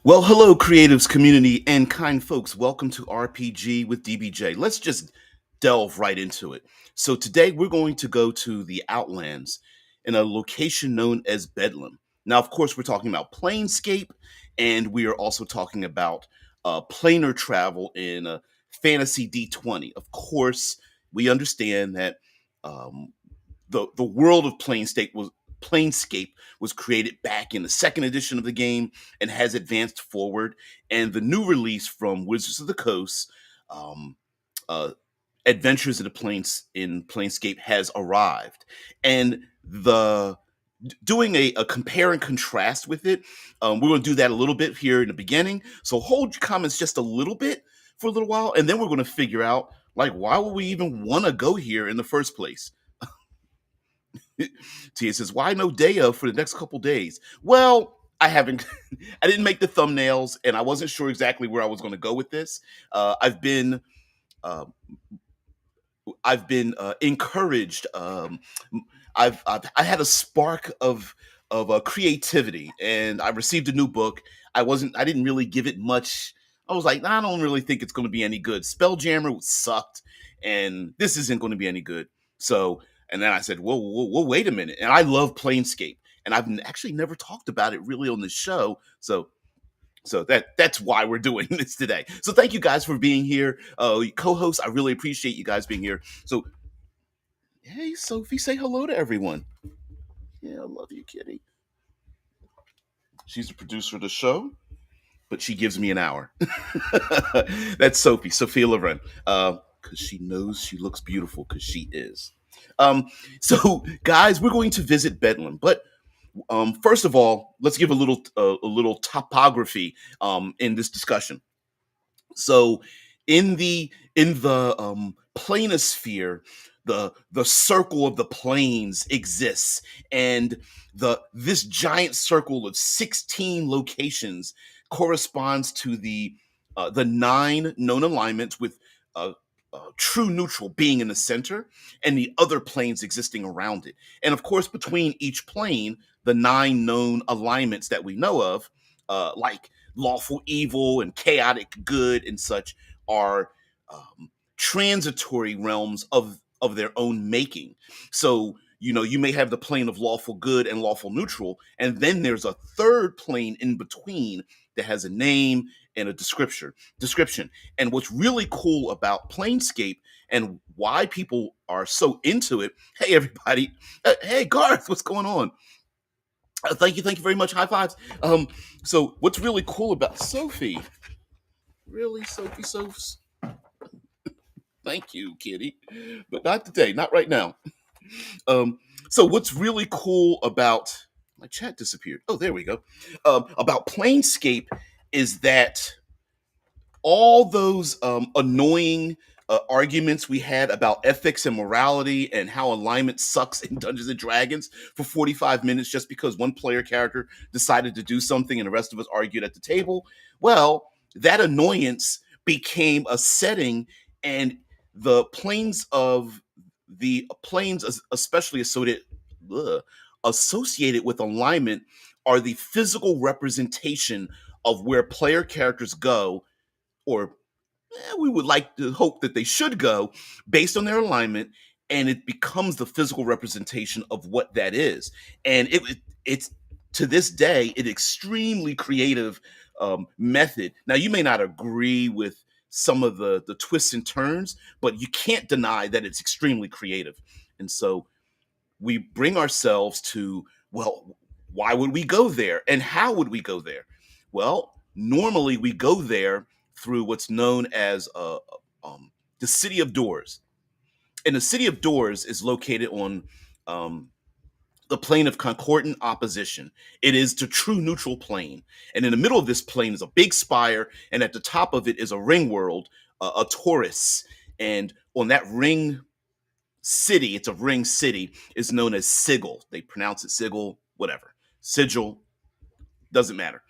Well, hello, creatives, community, and kind folks. Welcome to RPG with DBJ. Let's just delve right into it. So, today we're going to go to the Outlands in a location known as Bedlam. Now, of course, we're talking about Planescape, and we are also talking about planar travel in Fantasy D20. Of course, we understand that the world of Planescape was created back in the second edition of the game and has advanced forward. And the new release from Wizards of the Coast, um, uh, Adventures in the Planescape, has arrived, and the doing a compare and contrast with it. We're going to do that a little bit here in the beginning. So hold your comments just a little bit for a little while, and then we're going to figure out like why would we even want to go here in the first place. Tia says, "Why no day of for the next couple days?" Well, I haven't. I didn't make the thumbnails, and I wasn't sure exactly where I was going to go with this. Uh, I've been. Uh, I've been encouraged. I had a spark of creativity, and I received a new book. I didn't really give it much. I was like, "Nah, I don't really think it's going to be any good. Spelljammer sucked, and this isn't going to be any good." So, and then I said, "Whoa, wait a minute!" And I love Planescape, and I've actually never talked about it really on the show. So that's why we're doing this today. So thank you guys for being here, co-hosts. I really appreciate you guys being here. So hey, Sophie, say hello to everyone. Yeah, I love you, kitty. She's the producer of the show, but she gives me an hour. That's Sophia Loren, because she knows she looks beautiful because she is. Um, so guys, we're going to visit Bedlam, but first of all, let's give a little topography in this discussion. So in the planosphere, the circle of the planes exists, and this giant circle of 16 locations corresponds to the nine known alignments, with true neutral being in the center and the other planes existing around it. And of course, between each plane, the nine known alignments that we know of, like lawful evil and chaotic good and such, are transitory realms of their own making. So you may have the plane of lawful good and lawful neutral, and then there's a third plane in between that has a name and a description. And what's really cool about Planescape and why people are so into it. Hey everybody. Hey Garth, what's going on? Thank you very much. High fives. So what's really cool about Sophie? Really, Sophie? Thank you, kitty, but not today, not right now. Um, so what's really cool about my chat disappeared? Oh, there we go. About Planescape is that all those annoying arguments we had about ethics and morality and how alignment sucks in Dungeons and Dragons for 45 minutes just because one player character decided to do something and the rest of us argued at the table. Well, that annoyance became a setting, and the planes, especially associated with alignment, are the physical representation of where player characters go, or we would like to hope that they should go based on their alignment, and it becomes the physical representation of what that is. And it's to this day an extremely creative method. Now, you may not agree with some of the twists and turns, but you can't deny that it's extremely creative. And so we bring ourselves to, well, why would we go there and how would we go there? Well, normally we go there through what's known as the City of Doors. And the City of Doors is located on um, the plane of concordant opposition. It is the true neutral plane. And in the middle of this plane is a big spire, and at the top of it is a ring world, a torus. And on that ring city, it's a ring city, is known as Sigil. They pronounce it Sigil, whatever. Sigil, doesn't matter.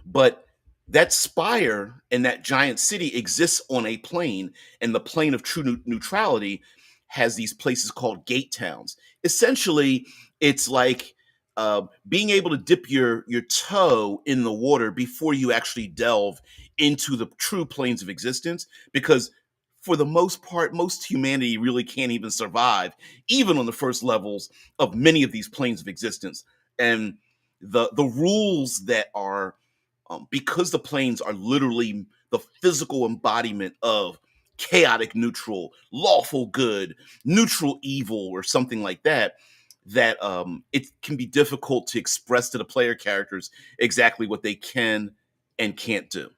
But that spire and that giant city exists on a plane, and the plane of true neutrality has these places called gate towns. Essentially, it's like being able to dip your toe in the water before you actually delve into the true planes of existence, because for the most part, most humanity really can't even survive, even on the first levels of many of these planes of existence. And the rules that are because the planes are literally the physical embodiment of chaotic neutral, lawful good, neutral evil, or something like that, that it can be difficult to express to the player characters exactly what they can and can't do.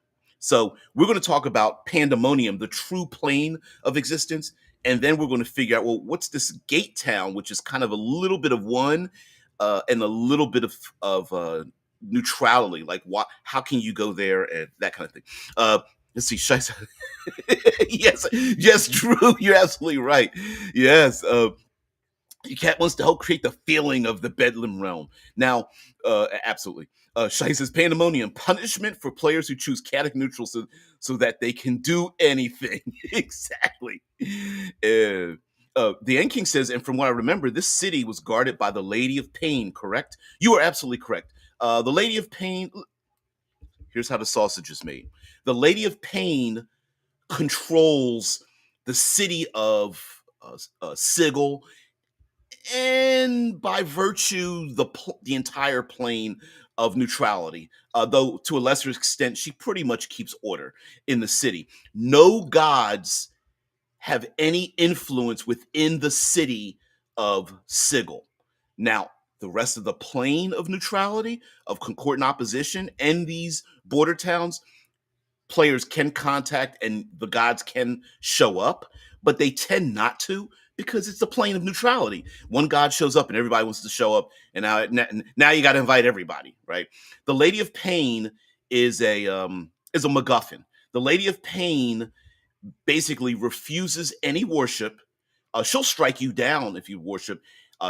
So we're going to talk about pandemonium, the true plane of existence, and then we're going to figure out, well, what's this gate town, which is kind of a little bit of one and a little bit of neutrality, like what, how can you go there, and that kind of thing. Let's see, yes, yes, Drew, you're absolutely right. Yes, your cat wants to help create the feeling of the Bedlam realm. Now, absolutely. Shai says pandemonium, punishment for players who choose chaotic neutral so that they can do anything. Exactly. The End King says, and from what I remember, this city was guarded by the Lady of Pain, correct? You are absolutely correct. The Lady of Pain, here's how the sausage is made. The Lady of Pain controls the city of Sigil, and by virtue the entire plane of neutrality, though to a lesser extent she pretty much keeps order in the city. No gods have any influence within the city of Sigil. Now, the rest of the plane of neutrality, of concordant opposition, and these border towns, players can contact and the gods can show up, but they tend not to, because it's the plane of neutrality. One god shows up and everybody wants to show up, and now you got to invite everybody, right? The Lady of Pain is a MacGuffin. The Lady of Pain basically refuses any worship. She'll strike you down if you worship.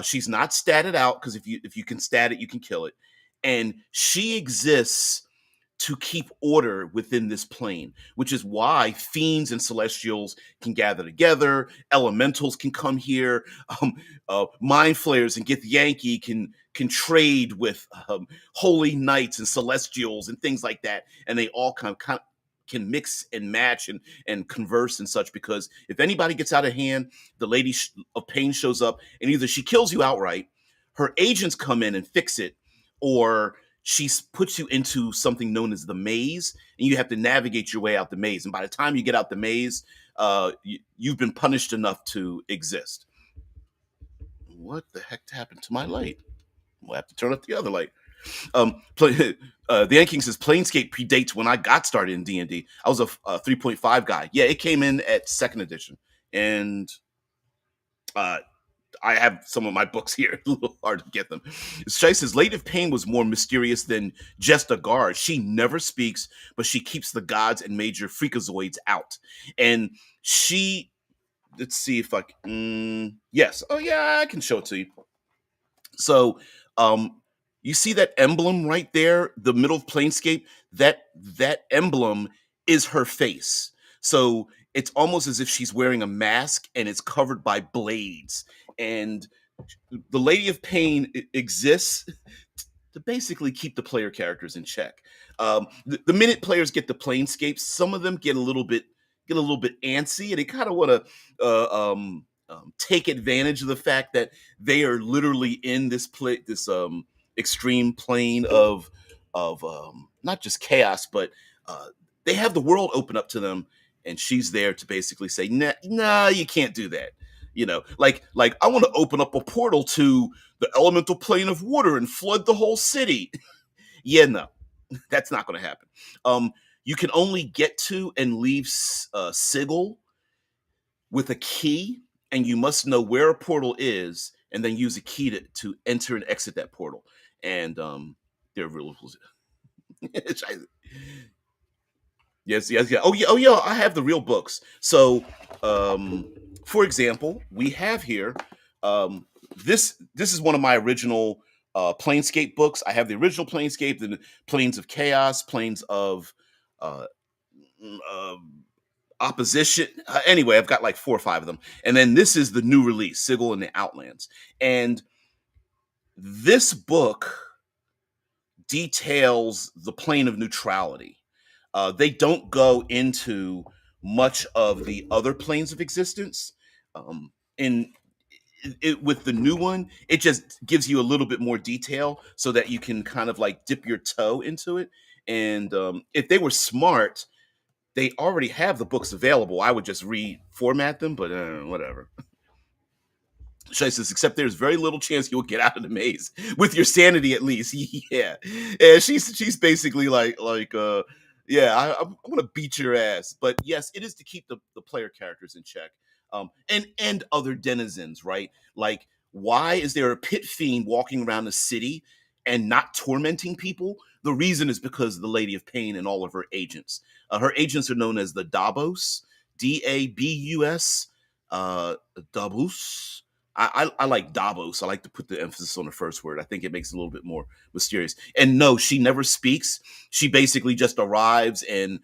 She's not statted out, because if you can stat it, you can kill it, and she exists to keep order within this plane, which is why fiends and celestials can gather together. Elementals can come here. Mind flayers and Githyanki can trade with holy knights and celestials and things like that, and they all kind of can mix and match and converse and such. Because if anybody gets out of hand, the Lady of Pain shows up, and either she kills you outright, her agents come in and fix it, or she puts you into something known as the maze, and you have to navigate your way out the maze. And by the time you get out the maze, you've been punished enough to exist. What the heck happened to my light? We'll have to turn up the other light. The End King says Planescape predates when I got started in D&D. I was a 3.5 guy. Yeah, it came in at second edition, and I have some of my books here. A little hard to get them. Shai says Lady of Pain was more mysterious than just a guard. She never speaks, but she keeps the gods and major freakazoids out. And she, let's see if I can. Yes. Oh, yeah, I can show it to you. So, you see that emblem right there, the middle of Planescape? That emblem is her face. So it's almost as if she's wearing a mask and it's covered by blades. And the Lady of Pain exists to basically keep the player characters in check. The minute players get the Planescapes, some of them get a little bit antsy, and they kind of want to take advantage of the fact that they are literally in this extreme plane of not just chaos, but they have the world open up to them, and she's there to basically say, nah, you can't do that. Like I want to open up a portal to the elemental plane of water and flood the whole city. Yeah, no, that's not going to happen. You can only get to and leave Sigil with a key, and you must know where a portal is, and then use a key to enter and exit that portal. And they're real. Yes, yes, yeah. Oh yeah. I have the real books. So, for example, we have here this is one of my original Planescape books. I have the original Planescape, the Planes of Chaos, Planes of uh, uh, Opposition. Anyway, I've got like 4 or 5 of them, and then this is the new release, Sigil and the Outlands. And This book details the plane of neutrality. They don't go into much of the other planes of existence. In with the new one, it just gives you a little bit more detail so that you can kind of like dip your toe into it. And if they were smart, they already have the books available. I would just reformat them, but whatever. Shai says, except there's very little chance you'll get out of the maze with your sanity at least. Yeah, and she's basically like yeah, I'm gonna beat your ass. But yes, it is to keep the player characters in check, and other denizens, right? Like, why is there a pit fiend walking around the city and not tormenting people? The reason is because of the Lady of Pain and all of her agents. Her agents are known as the Dabos, Dabus, uh, Dabus. I like Davos. I like to put the emphasis on the first word. I think it makes it a little bit more mysterious. And no, she never speaks. She basically just arrives and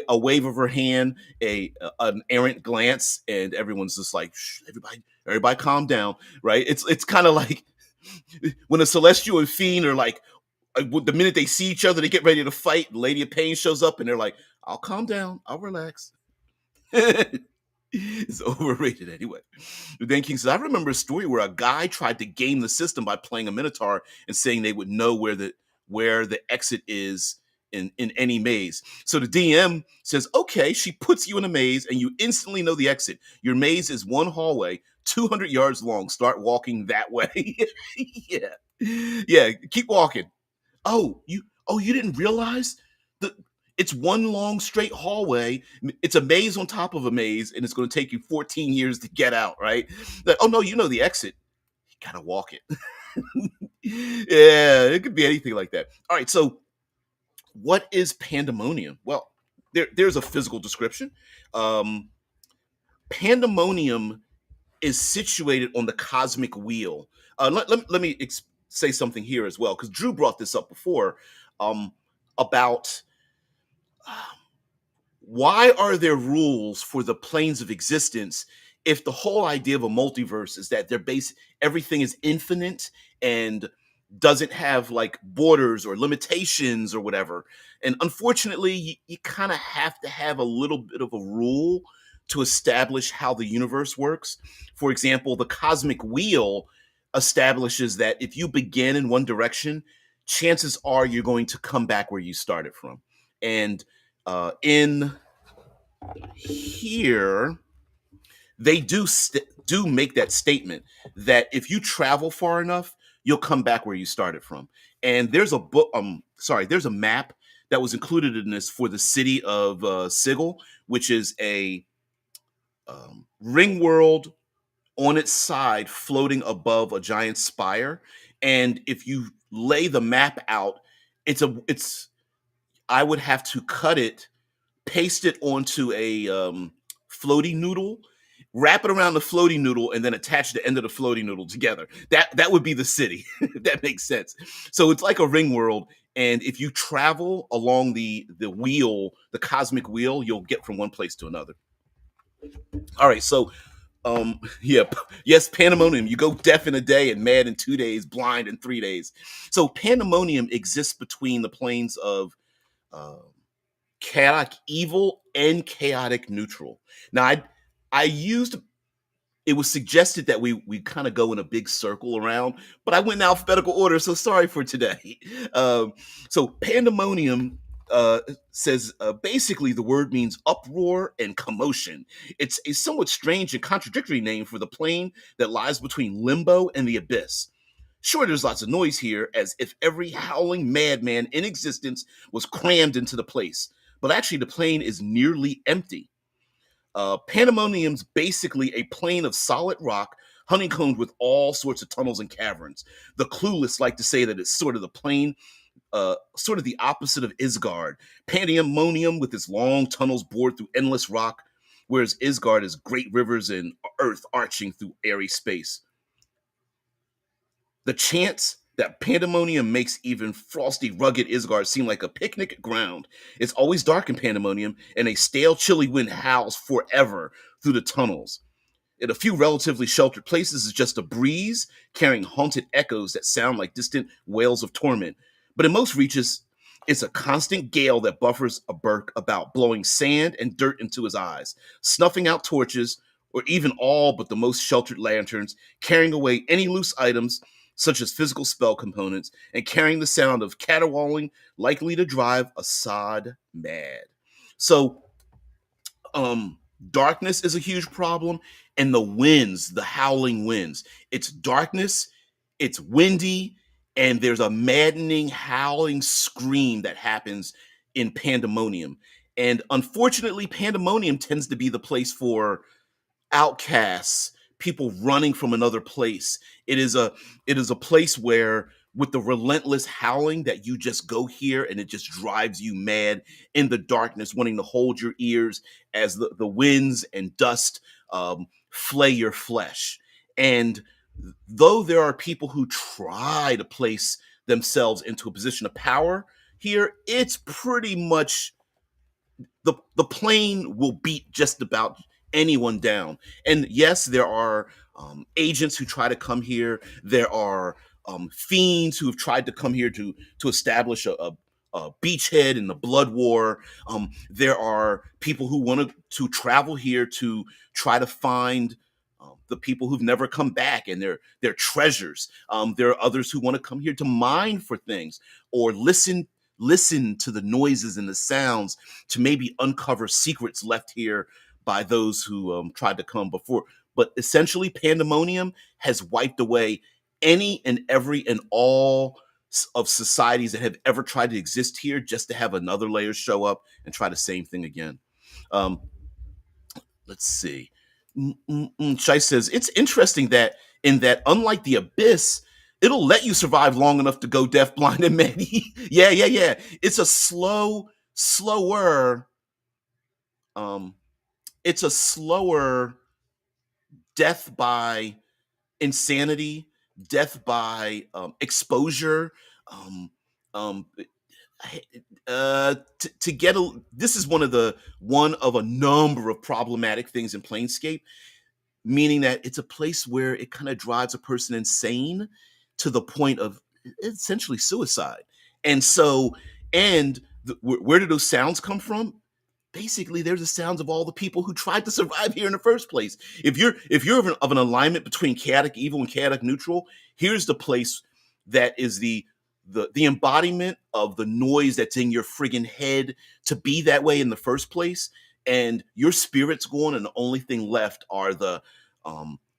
a wave of her hand, an errant glance, and everyone's just like, shh, everybody, calm down, right? It's kind of like when a celestial and fiend are like, the minute they see each other, they get ready to fight. Lady of Pain shows up, and they're like, "I'll calm down. I'll relax." It's overrated anyway. Then King says, I remember a story where a guy tried to game the system by playing a Minotaur and saying they would know where the exit is in any maze. So the DM says, okay, she puts you in a maze and you instantly know the exit. Your maze is one hallway, 200 yards long. Start walking that way. Yeah. Yeah, keep walking. You didn't realize the it's one long straight hallway. It's a maze on top of a maze, and it's going to take you 14 years to get out, right? Like, oh no, you know the exit. You gotta walk it. Yeah, it could be anything like that. All right, so what is pandemonium? Well, there's a physical description. Um, Pandemonium is situated on the cosmic wheel. Let me say something here as well, because Drew brought this up before, about why are there rules for the planes of existence if the whole idea of a multiverse is that everything is infinite and doesn't have like borders or limitations or whatever. And unfortunately, you kind of have to have a little bit of a rule to establish how the universe works. For example, the cosmic wheel establishes that if you begin in one direction, chances are you're going to come back where you started from. And in here, they do make that statement that if you travel far enough, you'll come back where you started from. And there's a book. There's a map that was included in this for the city of Sigil, which is a ring world on its side, floating above a giant spire. And if you lay the map out, it's I would have to cut it, paste it onto a floaty noodle, wrap it around the floaty noodle, and then attach the end of the floaty noodle together. That would be the city. If that makes sense. So it's like a ring world, and if you travel along the wheel, the cosmic wheel, you'll get from one place to another. All right, so yeah, yes, pandemonium. You go deaf in a day and mad in 2 days, blind in 3 days. So pandemonium exists between the planes of uh, chaotic evil and chaotic neutral. Now, I used it was suggested that we kind of go in a big circle around, but I went in alphabetical order, so sorry for today. So pandemonium says basically the word means uproar and commotion. It's a somewhat strange and contradictory name for the plane that lies between limbo and the abyss. Sure, there's lots of noise here, as if every howling madman in existence was crammed into the place. But actually, the plane is nearly empty. Pandemonium's basically a plane of solid rock, honeycombed with all sorts of tunnels and caverns. The clueless like to say that it's sort of the plane, sort of the opposite of Isgard. Pandemonium with its long tunnels bored through endless rock, whereas Isgard is great rivers and earth arching through airy space. The chance that pandemonium makes even frosty, rugged Isgard seem like a picnic ground. It's always dark in pandemonium, and a stale, chilly wind howls forever through the tunnels. In a few relatively sheltered places is just a breeze carrying haunted echoes that sound like distant wails of torment. But in most reaches, it's a constant gale that buffers a Burke about, blowing sand and dirt into his eyes, snuffing out torches, or even all but the most sheltered lanterns, carrying away any loose items, such as physical spell components, and carrying the sound of caterwauling likely to drive Assad mad. So, um, darkness is a huge problem, and the winds, the howling winds. It's darkness, it's windy, and there's a maddening howling scream that happens in Pandemonium. And unfortunately, Pandemonium tends to be the place for outcasts, people running from another place. It is a place where, with the relentless howling, that you just go here and it just drives you mad in the darkness, wanting to hold your ears as the winds and dust flay your flesh. And though there are people who try to place themselves into a position of power here, it's pretty much the plane will beat just about anyone down. And yes, there are agents who try to come here. There are fiends who have tried to come here to establish a beachhead in the blood war. There are people who want to travel here to try to find the people who've never come back and their treasures. There are others who want to come here to mine for things or listen to the noises and the sounds to maybe uncover secrets left here by those who tried to come before. But essentially, Pandemonium has wiped away any and every and all of societies that have ever tried to exist here just to have another layer show up and try the same thing again. Um, let's see. Shai says, it's interesting that unlike the Abyss, it'll let you survive long enough to go deaf, blind, and mad. Yeah. It's a slower, um, it's a slower death by insanity, death by exposure. Um, um, to get this is one of a number of problematic things in Planescape, meaning that it's a place where it kind of drives a person insane to the point of essentially suicide. And so, where do those sounds come from? Basically, they're the sounds of all the people who tried to survive here in the first place. If you're of an alignment between chaotic evil and chaotic neutral, here's the place that is the embodiment of the noise that's in your friggin' head to be that way in the first place. And your spirit's gone, and the only thing left are the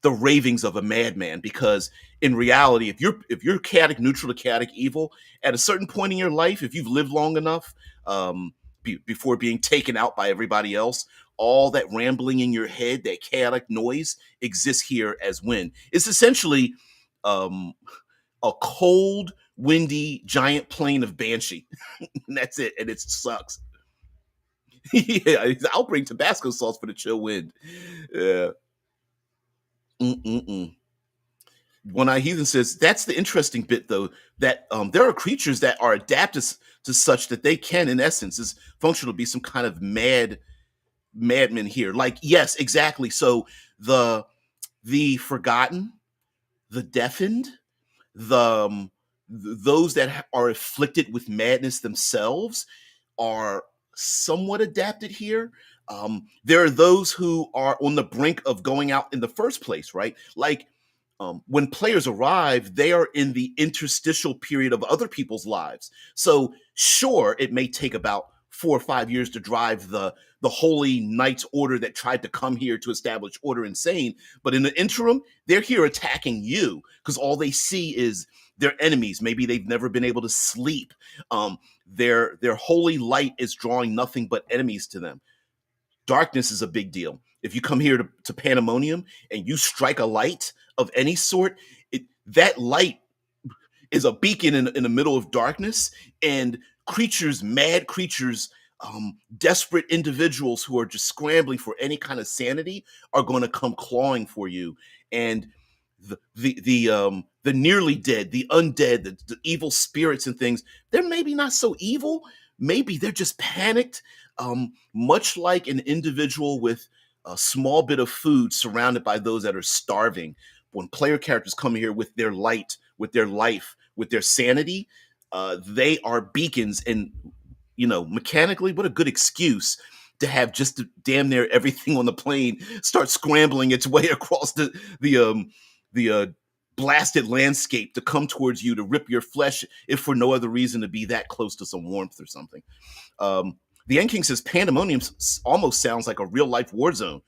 ravings of a madman. Because in reality, if you're chaotic neutral to chaotic evil, at a certain point in your life, if you've lived long enough, before being taken out by everybody else, all that rambling in your head, that chaotic noise, exists here as wind. It's essentially um, a cold, windy, giant plane of banshee. And that's it, and it sucks. Yeah, I'll bring Tabasco sauce for the chill wind. Yeah. Mm-mm-mm. One Eye Heathen says that's the interesting bit, though, that there are creatures that are adapted to such that they can, in essence, is functional to be some kind of madmen here. Like, yes, exactly. So the forgotten, the deafened, the those that are afflicted with madness themselves are somewhat adapted here. There are those who are on the brink of going out in the first place, right? Like, when players arrive, they are in the interstitial period of other people's lives. So, sure, it may take about 4 or 5 years to drive the holy knights order that tried to come here to establish order insane. But in the interim, they're here attacking you because all they see is their enemies. Maybe they've never been able to sleep. Their holy light is drawing nothing but enemies to them. Darkness is a big deal. If you come here to Pandemonium and you strike a light of any sort, that light is a beacon in the middle of darkness, and creatures, mad creatures, desperate individuals who are just scrambling for any kind of sanity are going to come clawing for you. And the nearly dead, the undead, the evil spirits and things, they're maybe not so evil. Maybe they're just panicked, much like an individual with a small bit of food surrounded by those that are starving. When player characters come here with their light, with their life, with their sanity, they are beacons. And mechanically, what a good excuse to have just damn near everything on the plane start scrambling its way across the blasted landscape to come towards you to rip your flesh, if for no other reason to be that close to some warmth or something. Um, the End King says pandemonium almost sounds like a real life war zone.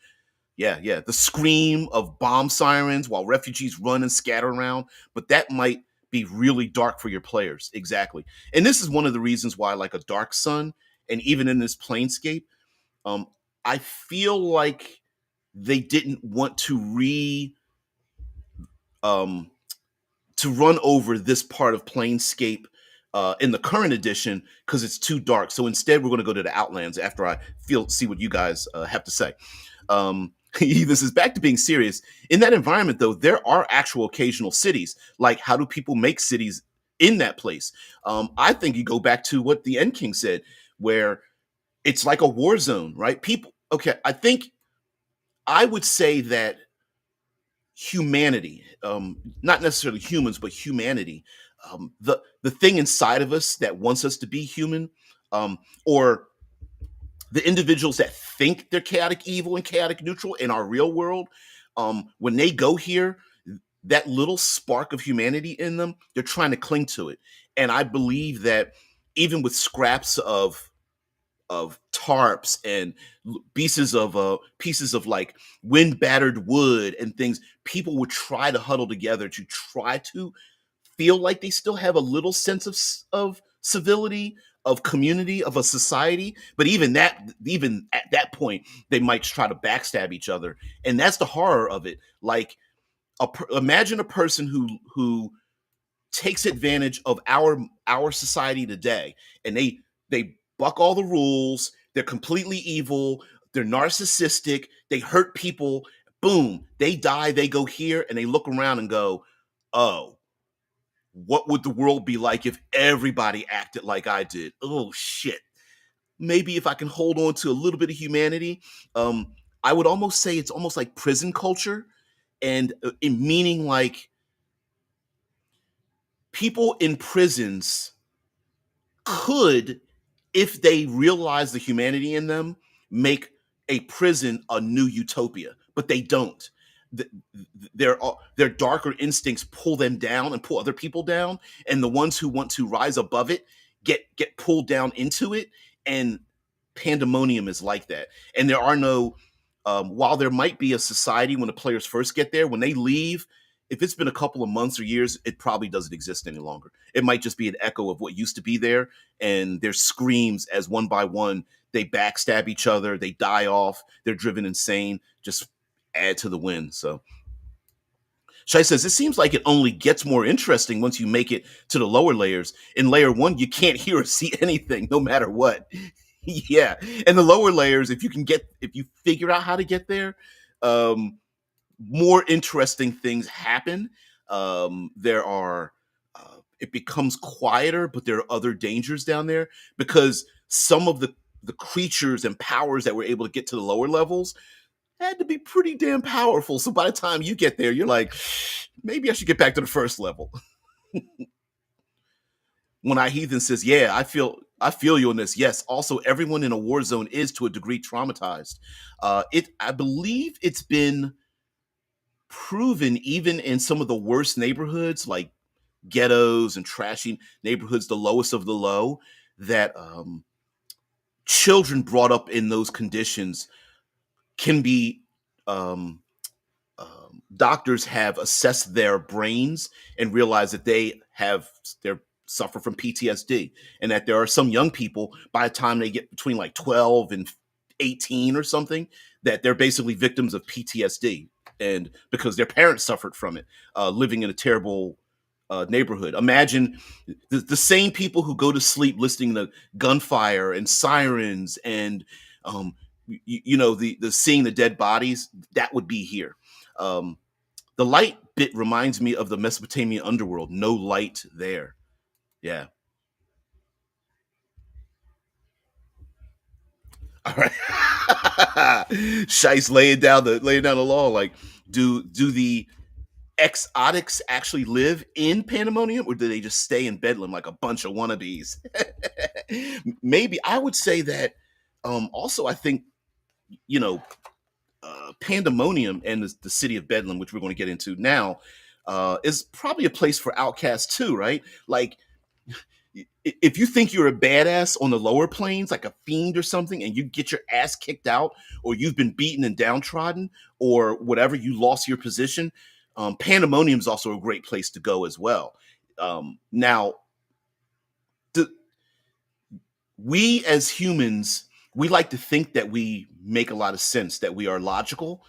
Yeah, yeah. The scream of bomb sirens while refugees run and scatter around, but that might be really dark for your players. Exactly. And this is one of the reasons why, like a Dark Sun, and even in this Planescape, um, I feel like they didn't want um, to run over this part of Planescape in the current edition because it's too dark. So instead, we're going to go to the Outlands after I see what you guys have to say. This is back to being serious. In that environment, though, there are actual occasional cities. Like, how do people make cities in that place? I think you go back to what the End King said, where it's like a war zone, right? People, okay, I think I would say that humanity, not necessarily humans, but humanity, the thing inside of us that wants us to be human, or the individuals that think they're chaotic evil and chaotic neutral in our real world, when they go here, that little spark of humanity in them, they're trying to cling to it. And I believe that even with scraps of tarps and pieces of like wind battered wood and things, people would try to huddle together to try to feel like they still have a little sense of civility, of community, of a society. But even at that point, they might try to backstab each other, and that's the horror of it. Like, imagine a person who takes advantage of our society today, and they buck all the rules. They're completely evil. They're narcissistic. They hurt people. Boom, they die. They go here, and they look around and go, "Oh, what would the world be like if everybody acted like I did? Oh shit. Maybe if I can hold on to a little bit of humanity." I would almost say it's almost like prison culture, and in meaning like people in prisons could, if they realize the humanity in them, make a prison a new utopia, but they don't. Th- their darker instincts pull them down and pull other people down, and the ones who want to rise above it get pulled down into it. And pandemonium is like that. And there are no, while there might be a society when the players first get there, when they leave, if it's been a couple of months or years, it probably doesn't exist any longer. It might just be an echo of what used to be there. And there's screams as one by one they backstab each other, they die off, they're driven insane, just add to the win. So Shai says, it seems like it only gets more interesting once you make it to the lower layers. In layer one, you can't hear or see anything, no matter what. Yeah. And the lower layers, if you figure out how to get there, um, more interesting things happen. There are, it becomes quieter, but there are other dangers down there because some of the creatures and powers that were able to get to the lower levels had to be pretty damn powerful. So by the time you get there, you're like, maybe I should get back to the first level. When I Heathen says, yeah, I feel you on this. Yes. Also, everyone in a war zone is to a degree traumatized. I believe it's been proven even in some of the worst neighborhoods, like ghettos and trashy neighborhoods, the lowest of the low, that children brought up in those conditions can be doctors have assessed their brains and realized that they suffer from PTSD, and that there are some young people by the time they get between like 12 and 18 or something, that they're basically victims of PTSD, and because their parents suffered from it, living in a terrible neighborhood. Imagine the same people who go to sleep listening to gunfire and sirens and the seeing the dead bodies, that would be here. The light bit reminds me of the Mesopotamian underworld. No light there. Yeah. All right. Shice laying down the law. Like, do the exotics actually live in Pandemonium, or do they just stay in Bedlam like a bunch of wannabes? Maybe I would say that. Also, I think you know Pandemonium and the city of Bedlam, which we're going to get into now, is probably a place for outcasts too, right? Like, if you think you're a badass on the lower planes, like a fiend or something, and you get your ass kicked out, or you've been beaten and downtrodden, or whatever, you lost your position, Pandemonium is also a great place to go as well. Now, the, we as humans, we like to think that we make a lot of sense, that we are logical,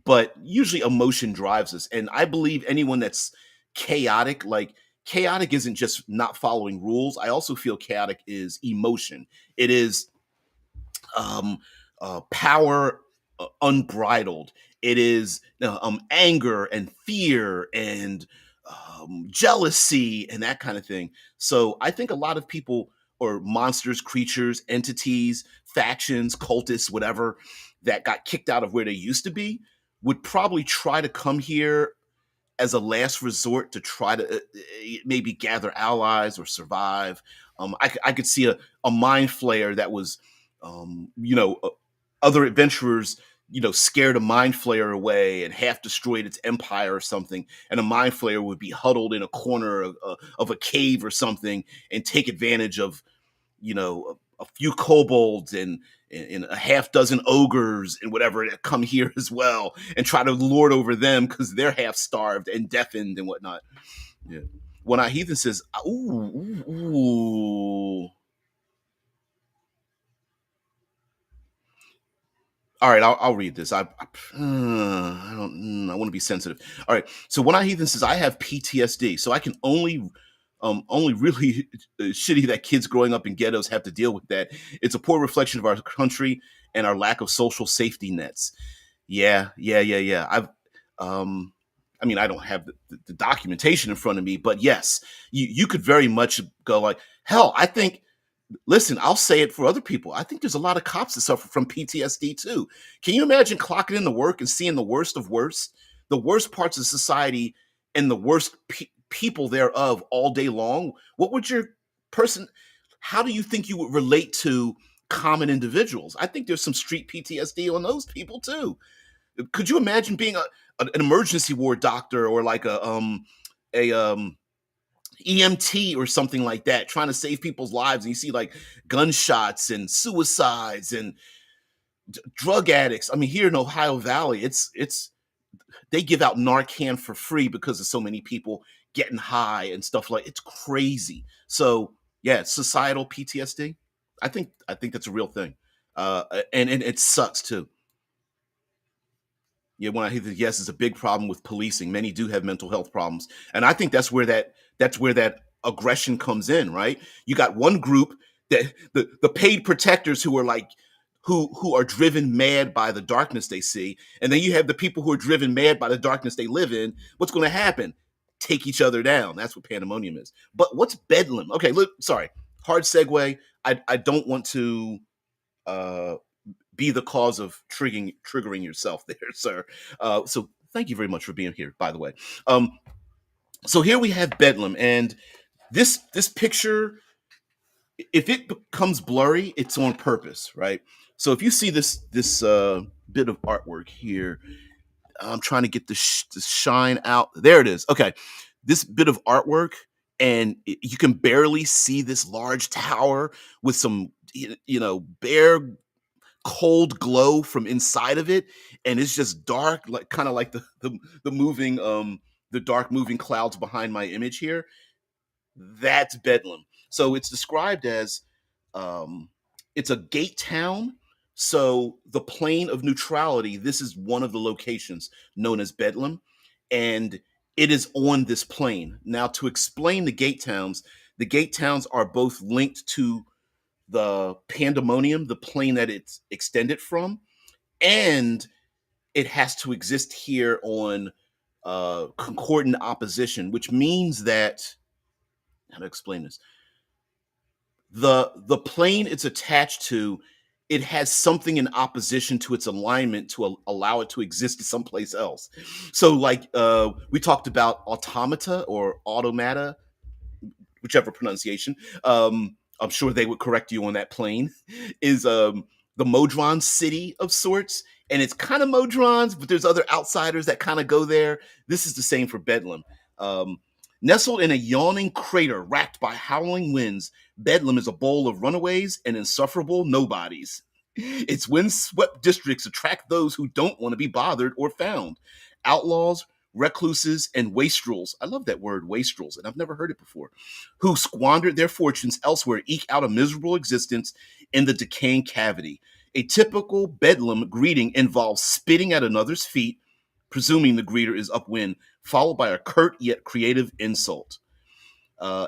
but usually emotion drives us. And I believe anyone that's chaotic, like chaotic isn't just not following rules. I also feel chaotic is emotion. It is um, power unbridled. It is anger and fear and jealousy and that kind of thing. So I think a lot of people, or monsters, creatures, entities, factions, cultists, whatever, that got kicked out of where they used to be, would probably try to come here as a last resort to try to maybe gather allies or survive. I could see a mind flayer that was, other adventurers, scared a mind flayer away and half destroyed its empire or something. And a mind flayer would be huddled in a corner of a cave or something and take advantage of, a few kobolds and a half dozen ogres and whatever that come here as well, and try to lord over them because they're half starved and deafened and whatnot. Yeah. When our heathen says, "Ooh, ooh, ooh." All right, I'll read this. I don't. I want to be sensitive. All right. So when I heathen says I have PTSD, so I can only really shitty that kids growing up in ghettos have to deal with that. It's a poor reflection of our country and our lack of social safety nets. Yeah, yeah, yeah, yeah. Um, I mean, I don't have the documentation in front of me, but yes, you could very much go like, hell, I think, listen, I'll say it for other people. I think there's a lot of cops that suffer from PTSD too. Can you imagine clocking in the work and seeing the worst of worst, the worst parts of society and the worst people thereof all day long? What would your person, how do you think you would relate to common individuals? I think there's some street PTSD on those people too. Could you imagine being an emergency ward doctor, or like a EMT or something like that, trying to save people's lives, and you see like gunshots and suicides and drug addicts? I mean, here in Ohio Valley, it's they give out Narcan for free because of so many people getting high and stuff. Like, it's crazy. So yeah, societal PTSD. I think that's a real thing, and it sucks too. Yeah, when I hear that, yes, it's a big problem with policing. Many do have mental health problems, and I think that's where that aggression comes in. Right? You got one group, that the paid protectors, who are like, who are driven mad by the darkness they see, and then you have the people who are driven mad by the darkness they live in. What's going to happen? Take each other down. That's what Pandemonium is. But what's Bedlam? Okay, look, sorry, hard segue. I don't want to uh be the cause of triggering yourself there, sir. So thank you very much for being here, by the way. So here we have Bedlam, and this picture, if it becomes blurry, it's on purpose, right? So if you see this bit of artwork here, I'm trying to get the shine out. There it is. Okay, this bit of artwork, and you can barely see this large tower with some, bare cold glow from inside of it, and it's just dark, like kind of like the moving the dark moving clouds behind my image here. That's Bedlam. So it's described as, um it's a gate town. So the plane of neutrality, this is one of the locations known as Bedlam, and it is on this plane. Now, to explain the gate towns are both linked to the Pandemonium, the plane that it's extended from, and it has to exist here on concordant opposition, which means that, how to explain this? The plane it's attached to it has something in opposition to its alignment to allow it to exist someplace else. So, like we talked about automata or automata, whichever pronunciation. I'm sure they would correct you on that plane. Is the Modron city of sorts, and it's kind of Modrons, but there's other outsiders that kind of go there. This is the same for Bedlam. Um, Nestled in a yawning crater racked by howling winds, Bedlam is a bowl of runaways and insufferable nobodies. Its windswept districts attract those who don't want to be bothered or found. Outlaws, recluses, and wastrels. I love that word, wastrels, and I've never heard it before. Who squandered their fortunes elsewhere eke out a miserable existence in the decaying cavity. A typical Bedlam greeting involves spitting at another's feet, presuming the greeter is upwind, followed by a curt yet creative insult. Uh,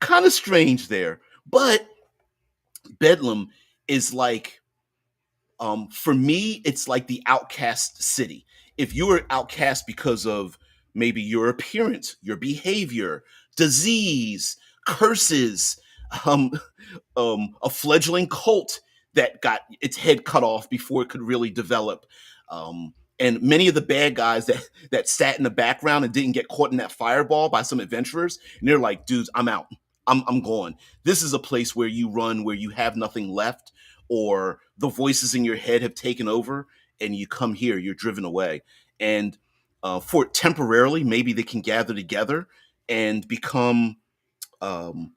kind of strange there, but Bedlam is like, for me, it's like the outcast city. If you were outcast because of maybe your appearance, your behavior, disease, curses, um, a fledgling cult that got its head cut off before it could really develop. And many of the bad guys that sat in the background and didn't get caught in that fireball by some adventurers, and they're like, dudes, I'm out. I'm gone. This is a place where you run where you have nothing left, or the voices in your head have taken over, and you come here, you're driven away. And for temporarily, maybe they can gather together and become um,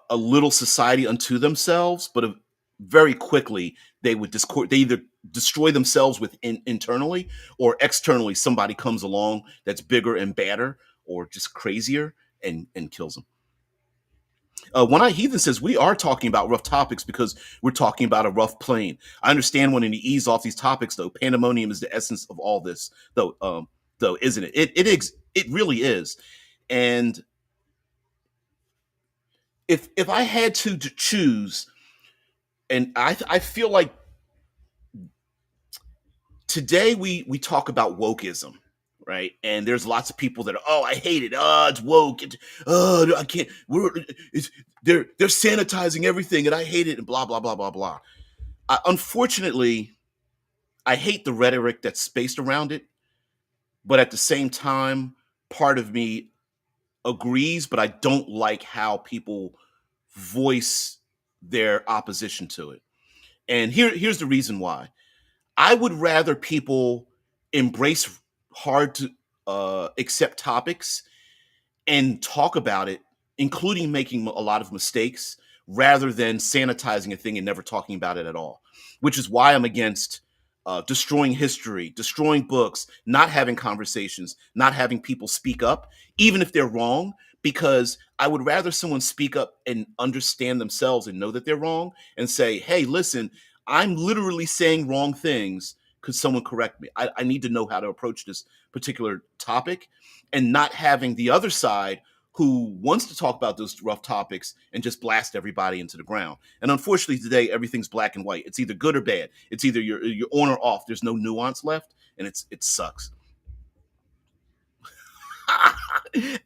a little society unto themselves, but very quickly they would discord. They either destroy themselves within internally, or externally somebody comes along that's bigger and badder, or just crazier, and kills them. One Eye Heathen says we are talking about rough topics because we're talking about a rough plane. I understand wanting to ease off these topics, though. Pandemonium is the essence of all this, though. Though, isn't it? It really is. And if I had to choose, and I feel like today we talk about wokeism, right? And there's lots of people that are, oh, I hate it, oh, it's woke, oh, I can't, they're sanitizing everything and I hate it, and blah blah blah blah blah. Unfortunately, I hate the rhetoric that's spaced around it, but at the same time, part of me agrees, but I don't like how people voice their opposition to it. And here's the reason why. I would rather people embrace hard to accept topics and talk about it, including making a lot of mistakes, rather than sanitizing a thing and never talking about it at all. Which is why I'm against destroying history, destroying books, not having conversations, not having people speak up, even if they're wrong, because I would rather someone speak up and understand themselves and know that they're wrong and say, hey, listen, I'm literally saying wrong things. Could someone correct me? I need to know how to approach this particular topic, and not having the other side who wants to talk about those rough topics and just blast everybody into the ground. And unfortunately, today everything's black and white. It's either good or bad. It's either you're on or off. There's no nuance left, and it sucks.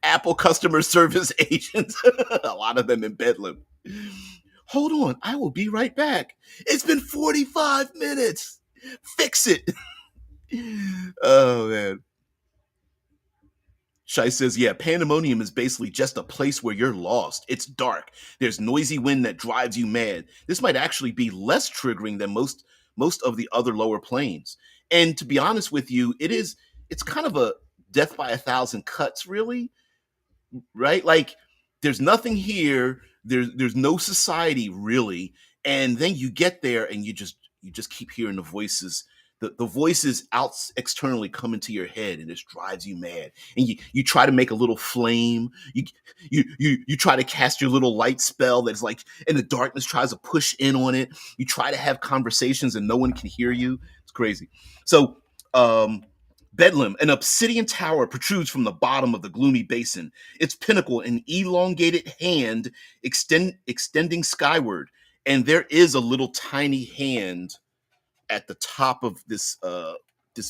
Apple customer service agents, a lot of them in Bedlam. Hold on, I will be right back. It's been 45 minutes. Fix it. Oh man. Shai says, yeah, Pandemonium is basically just a place where you're lost. It's dark. There's noisy wind that drives you mad. This might actually be less triggering than most of the other lower planes. And to be honest with you, it's kind of a death by a thousand cuts, really, right? Like there's nothing here. There's no society really. And then you get there and you just keep hearing the voices. The voices out externally come into your head and it drives you mad. And you try to make a little flame. You try to cast your little light spell that's like, and the darkness tries to push in on it. You try to have conversations and no one can hear you. It's crazy. So Bedlam, an obsidian tower protrudes from the bottom of the gloomy basin, its pinnacle an elongated hand extending skyward. And there is a little tiny hand at the top of this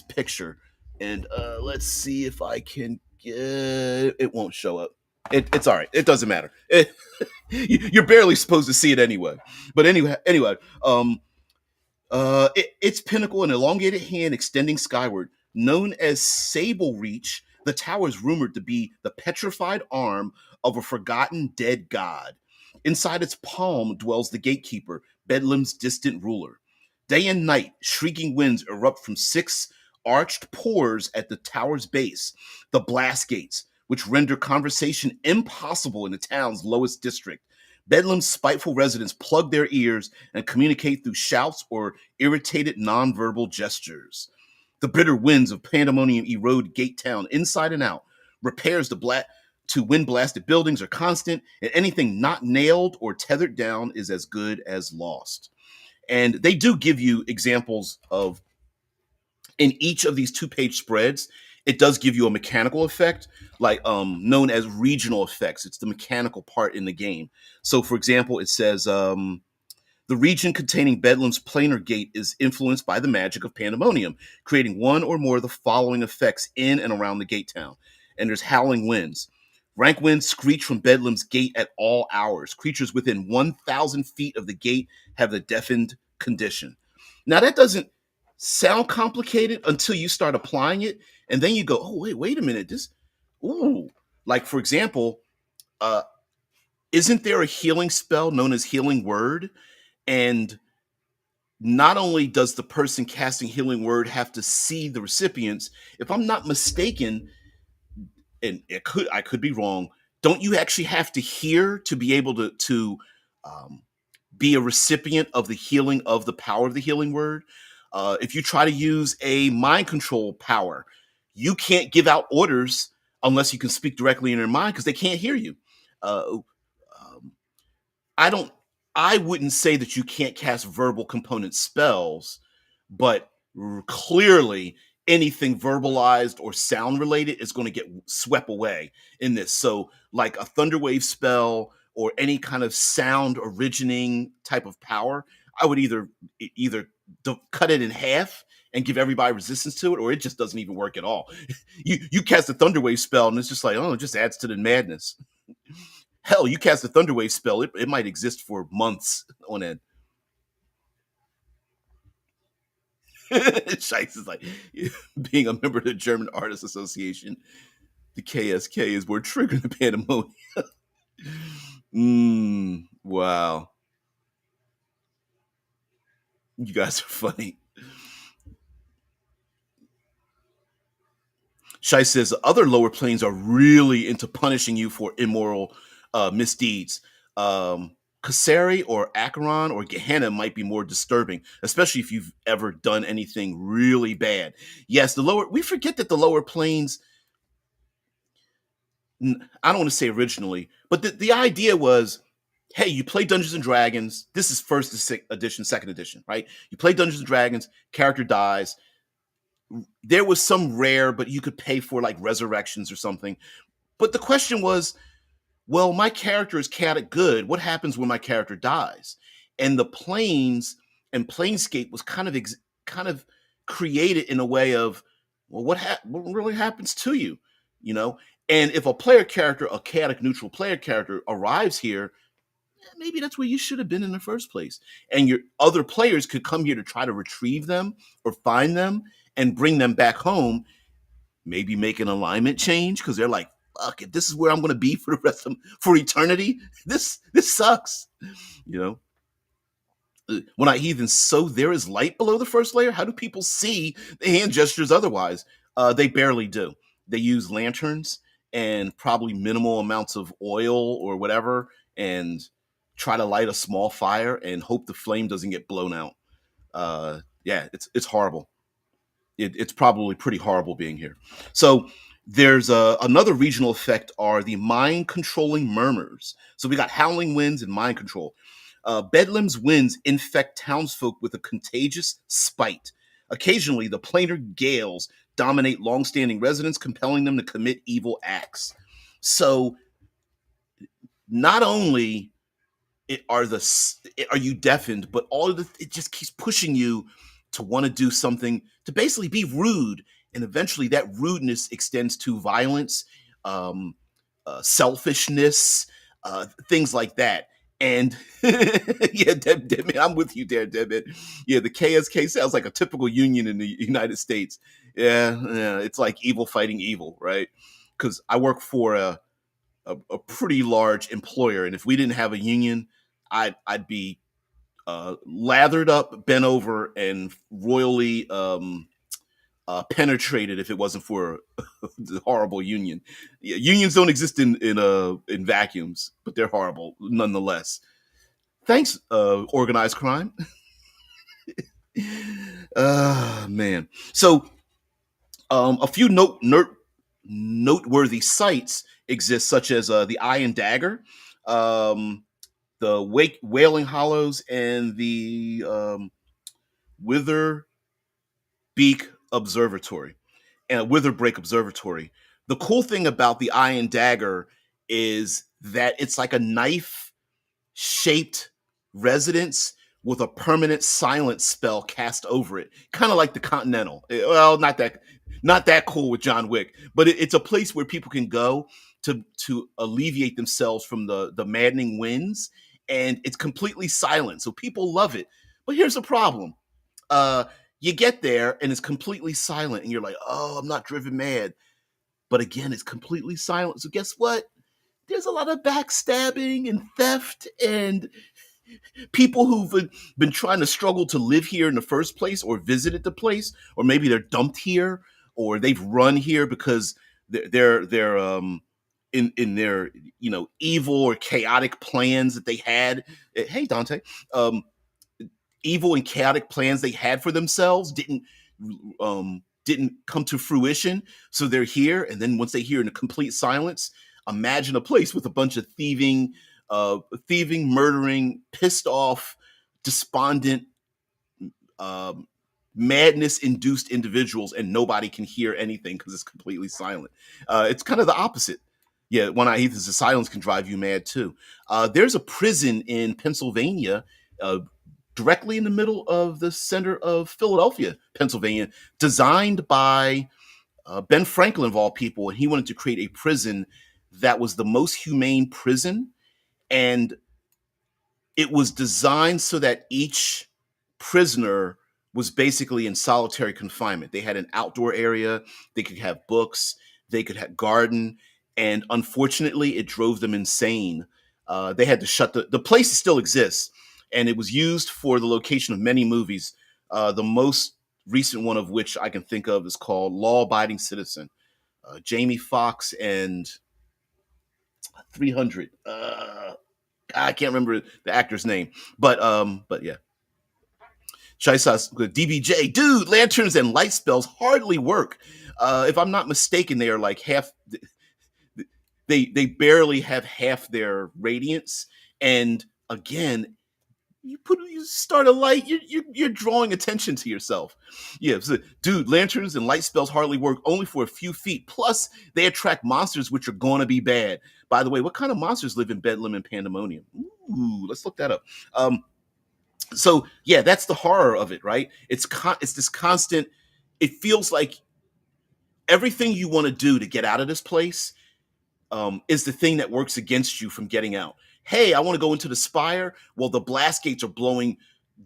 picture. And let's see if I can get it. Won't show up. It's all right. It doesn't matter. You're barely supposed to see it anyway. But anyway, its pinnacle, an elongated hand extending skyward, known as Sable Reach, the tower is rumored to be the petrified arm of a forgotten dead god. Inside its palm dwells the gatekeeper, Bedlam's distant ruler. Day and night, shrieking winds erupt from six arched pores at the tower's base, the blast gates, which render conversation impossible in the town's lowest district. Bedlam's spiteful residents plug their ears and communicate through shouts or irritated nonverbal gestures. The bitter winds of pandemonium erode Gate Town inside and out. Repairs to wind blasted buildings are constant, and anything not nailed or tethered down is as good as lost. And they do give you examples of, in each of these 2-page spreads, it does give you a mechanical effect, like known as regional effects. It's the mechanical part in the game. So, for example, it says the region containing Bedlam's planar gate is influenced by the magic of pandemonium, creating one or more of the following effects in and around the gate town. And there's howling winds. Rank winds screech from Bedlam's gate at all hours. Creatures within 1,000 feet of the gate have the deafened condition. Now, that doesn't sound complicated until you start applying it. And then you go, oh, wait a minute. Ooh. Like, for example, uh, isn't there a healing spell known as Healing Word? And not only does the person casting Healing Word have to see the recipients, if I'm not mistaken, and I could be wrong, don't you actually have to hear to be able to um, be a recipient of the healing of the power of the Healing Word? If you try to use a mind control power, you can't give out orders unless you can speak directly in their mind because they can't hear you. Uh, um, I don't. I wouldn't say that you can't cast verbal component spells, but clearly anything verbalized or sound related is going to get swept away in this. So, like a thunderwave spell or any kind of sound originating type of power, I would either cut it in half and give everybody resistance to it, or it just doesn't even work at all. You cast a thunderwave spell and it's just like, oh, it just adds to the madness. Hell, you cast a thunderwave spell, it might exist for months on end. Scheiss is like, being a member of the German Artists Association, the KSK is more triggering the pandemonium. Wow. You guys are funny. Shai says other lower planes are really into punishing you for immoral misdeeds. Kaseri or Acheron or Gehenna might be more disturbing, especially if you've ever done anything really bad. Yes, we forget that the lower planes, I don't want to say originally, but the idea was, hey, you play Dungeons and Dragons. This is first edition, second edition, right? You play Dungeons and Dragons, character dies. There was some rare, but you could pay for like resurrections or something. But the question was, well, my character is chaotic good. What happens when my character dies? And the planes and Planescape was kind of created in a way of, well, what really happens to you, you know? And if a player character, a chaotic neutral player character, arrives here, maybe that's where you should have been in the first place. And your other players could come here to try to retrieve them or find them and bring them back home. Maybe make an alignment change because they're like, fuck, if this is where I'm going to be for the rest of for eternity, this sucks, you know. When I even so there is light below the first layer. How do people see the hand gestures otherwise? They barely do. They use lanterns and probably minimal amounts of oil or whatever, and try to light a small fire and hope the flame doesn't get blown out. Yeah, it's horrible. It's probably pretty horrible being here. So there's another regional effect are the mind controlling murmurs. So we got howling winds and mind control. Bedlam's winds infect townsfolk with a contagious spite. Occasionally, the planar gales dominate longstanding residents, compelling them to commit evil acts. So not only are you deafened, but it just keeps pushing you to want to do something to basically be rude, and eventually that rudeness extends to violence, um, selfishness, things like that. And yeah, Deb, I'm with you there, Deb. Yeah, the KSK sounds like a typical union in the United States. Yeah, yeah, it's like evil fighting evil, right? Because I work for a pretty large employer, and if we didn't have a union, I'd be lathered up, bent over, and royally penetrated if it wasn't for the horrible union. Yeah, unions don't exist in vacuums, but they're horrible nonetheless. Thanks, organized crime. Man. So, a few noteworthy sites exist, such as the Eye and Dagger, um, the Wailing Hollows, and the Wither Beak Observatory and Witherbreak Observatory. The cool thing about the Eye and Dagger is that it's like a knife shaped residence with a permanent silence spell cast over it, kind of like the Continental. Well, not that cool with John Wick, but it's a place where people can go to alleviate themselves from the maddening winds, and it's completely silent, so people love it. But here's the problem: uh, you get there and it's completely silent, and you're like, "Oh, I'm not driven mad." But again, it's completely silent. So guess what? There's a lot of backstabbing and theft and people who've been trying to struggle to live here in the first place or visited the place, or maybe they're dumped here or they've run here because they're in their evil or chaotic plans that they had. Hey Dante, um, evil and chaotic plans they had for themselves didn't come to fruition, so they're here, and then once they hear in a complete silence, imagine a place with a bunch of thieving, murdering, pissed off, despondent, um, madness induced individuals, and nobody can hear anything because it's completely silent. It's kind of the opposite. Yeah, one eye the silence can drive you mad too. There's a prison in Pennsylvania, directly in the middle of the center of Philadelphia, Pennsylvania, designed by Ben Franklin of all people, and he wanted to create a prison that was the most humane prison, and it was designed so that each prisoner was basically in solitary confinement. They had an outdoor area, they could have books, they could have garden, and unfortunately, it drove them insane. They had to shut the place still exists, and it was used for the location of many movies. The most recent one of which I can think of is called Law Abiding Citizen. Jamie Foxx and 300. I can't remember the actor's name, but yeah. Chaisas DBJ, dude, lanterns and light spells hardly work. If I'm not mistaken, they are like half. They barely have half their radiance, and again, you start a light, you're drawing attention to yourself. Yeah, so, dude, lanterns and light spells hardly work, only for a few feet. Plus, they attract monsters which are gonna be bad. By the way, what kind of monsters live in Bedlam and Pandemonium? Ooh, let's look that up. So yeah, that's the horror of it, right? It's this constant. It feels like everything you want to do to get out of this place is the thing that works against you from getting out. Hey, I want to go into the spire. Well, the blast gates are blowing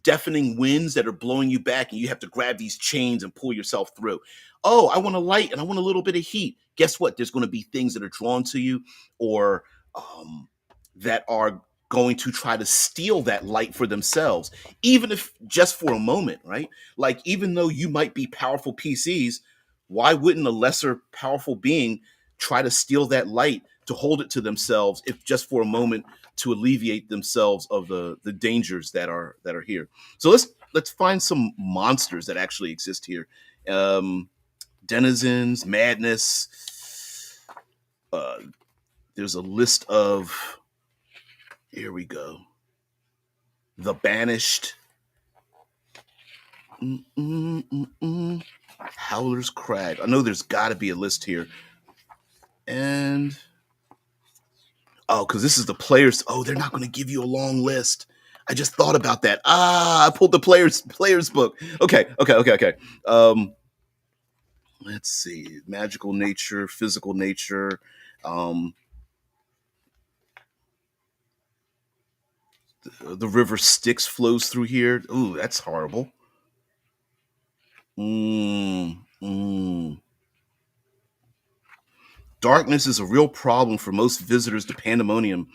deafening winds that are blowing you back, and you have to grab these chains and pull yourself through. Oh, I want a light and I want a little bit of heat. Guess what? There's going to be things that are drawn to you, or that are going to try to steal that light for themselves, even if just for a moment, right? Like, even though you might be powerful PCs, why wouldn't a lesser powerful being try to steal that light to hold it to themselves, if just for a moment, to alleviate themselves of the dangers that are here? So let's find some monsters that actually exist here. Denizens, madness. There's a list of. Here we go. The Banished. Howler's Crag. I know there's got to be a list here. And because this is the players. Oh, they're not going to give you a long list. I just thought about that. I pulled the players book. Okay. Let's see. Magical nature, physical nature. The river Styx flows through here. Ooh, that's horrible. Mm, mm. Darkness is a real problem for most visitors to Pandemonium.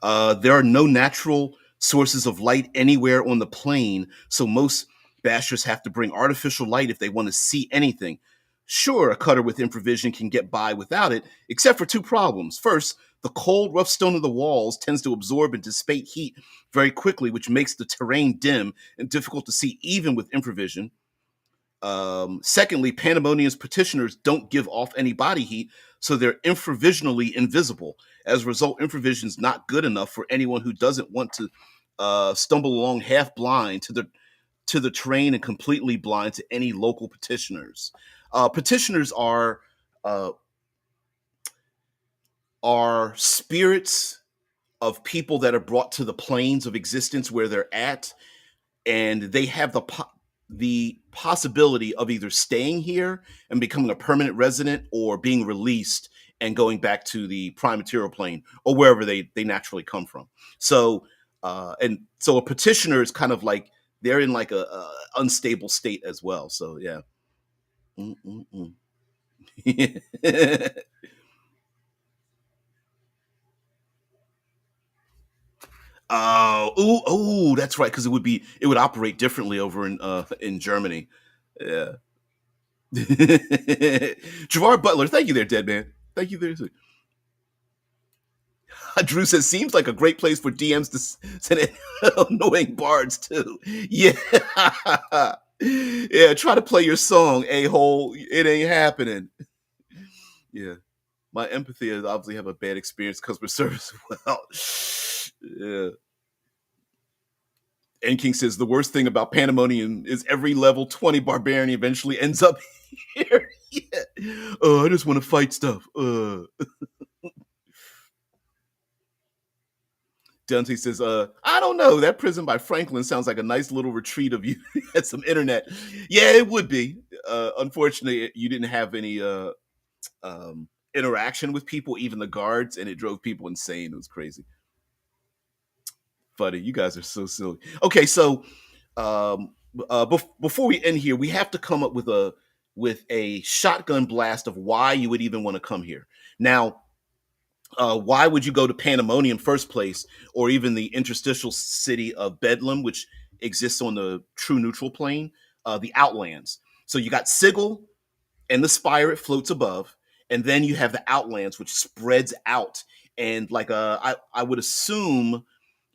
There are no natural sources of light anywhere on the plane, so most bashers have to bring artificial light if they want to see anything. Sure, a cutter with infravision can get by without it, except for two problems. First, the cold, rough stone of the walls tends to absorb and dissipate heat very quickly, which makes the terrain dim and difficult to see even with infravision. Secondly, Pandemonium's petitioners don't give off any body heat, so they're infravisionally invisible. As a result, infravision is not good enough for anyone who doesn't want to stumble along half blind to the terrain and completely blind to any local petitioners. Petitioners uh, are spirits of people that are brought to the planes of existence where they're at, and they have the possibility of either staying here and becoming a permanent resident or being released and going back to the prime material plane or wherever they naturally come from. So and so a petitioner is kind of like they're in like a unstable state as well. So yeah. Mm-mm-mm. Oh, that's right. Because it would operate differently over in Germany. Yeah. Gerard Butler, thank you there, dead man. Thank you there. Drew says seems like a great place for DMs to send in annoying bards too. Yeah, yeah. Try to play your song, a hole. It ain't happening. Yeah, my empathy is obviously have a bad experience customer service. Well, yeah. N King says the worst thing about Pandemonium is every level 20 barbarian eventually ends up here. Yeah. Oh, I just want to fight stuff. Dante says, I don't know. That prison by Franklin sounds like a nice little retreat of you at some internet. Yeah, it would be. Unfortunately, you didn't have any interaction with people, even the guards, and it drove people insane. It was crazy. Funny. You guys are so silly. Okay, so before we end here, we have to come up with a shotgun blast of why you would even want to come here. Now, why would you go to Pandemonium first place, or even the interstitial city of Bedlam, which exists on the true neutral plane, the Outlands? So you got Sigil and the Spire, it floats above, and then you have the Outlands, which spreads out. And like I would assume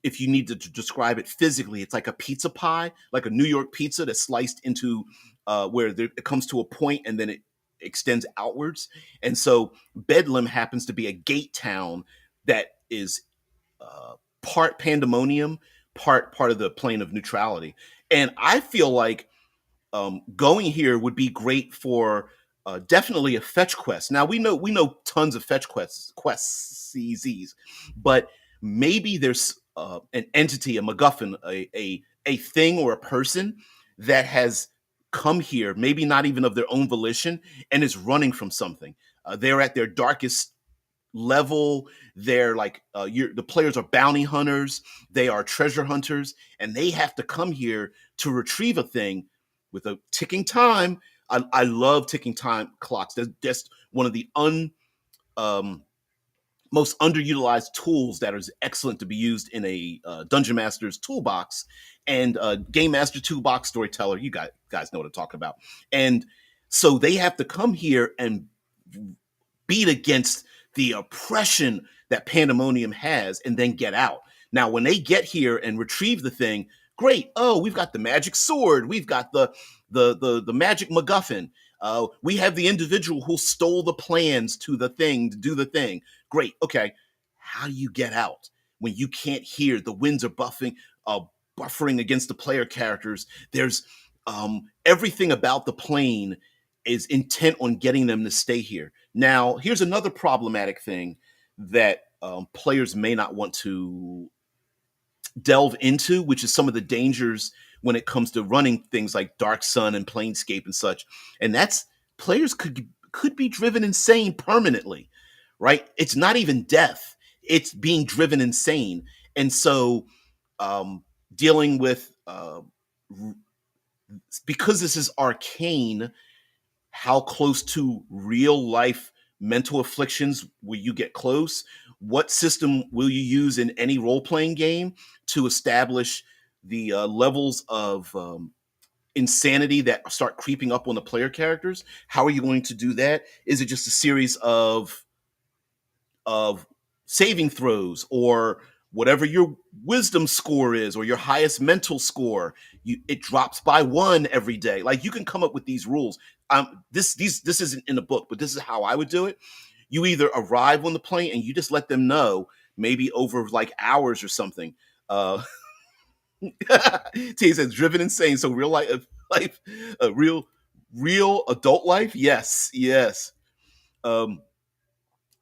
if you need to describe it physically, it's like a pizza pie, like a New York pizza that's sliced into it comes to a point and then it extends outwards. And so Bedlam happens to be a gate town that is part Pandemonium, part of the plane of neutrality. And I feel like going here would be great for definitely a fetch quest. Now we know tons of fetch quests CZs, but maybe there's an entity, a MacGuffin, a thing or a person that has come here, maybe not even of their own volition, and is running from something. They're at their darkest level. They're like the players are bounty hunters, they are treasure hunters, and they have to come here to retrieve a thing with a ticking time. I love ticking time clocks. That's one of the um, most underutilized tools that is excellent to be used in a dungeon master's toolbox and game master toolbox storyteller. You guys know what I'm talking about. And so they have to come here and beat against the oppression that Pandemonium has and then get out. Now, when they get here and retrieve the thing, great. Oh, we've got the magic sword. We've got the magic MacGuffin. We have the individual who stole the plans to the thing to do the thing. Great. Okay. How do you get out when you can't hear? The winds are buffering against the player characters. There's everything about the plane is intent on getting them to stay here. Now, here's another problematic thing that players may not want to delve into, which is some of the dangers when it comes to running things like Dark Sun and Planescape and such. And that's players could be driven insane permanently, right? It's not even death; it's being driven insane. And so dealing with because this is arcane, how close to real life mental afflictions will you get close? What system will you use in any role playing game to establish the levels of insanity that start creeping up on the player characters? How are you going to do that? Is it just a series of saving throws, or whatever your wisdom score is, or your highest mental score, it drops by one every day? Like, you can come up with these rules. This isn't in the book, but this is how I would do it. You either arrive on the plane and you just let them know, maybe over like hours or something. T says driven insane. So real life, real adult life. Yes, yes. Um,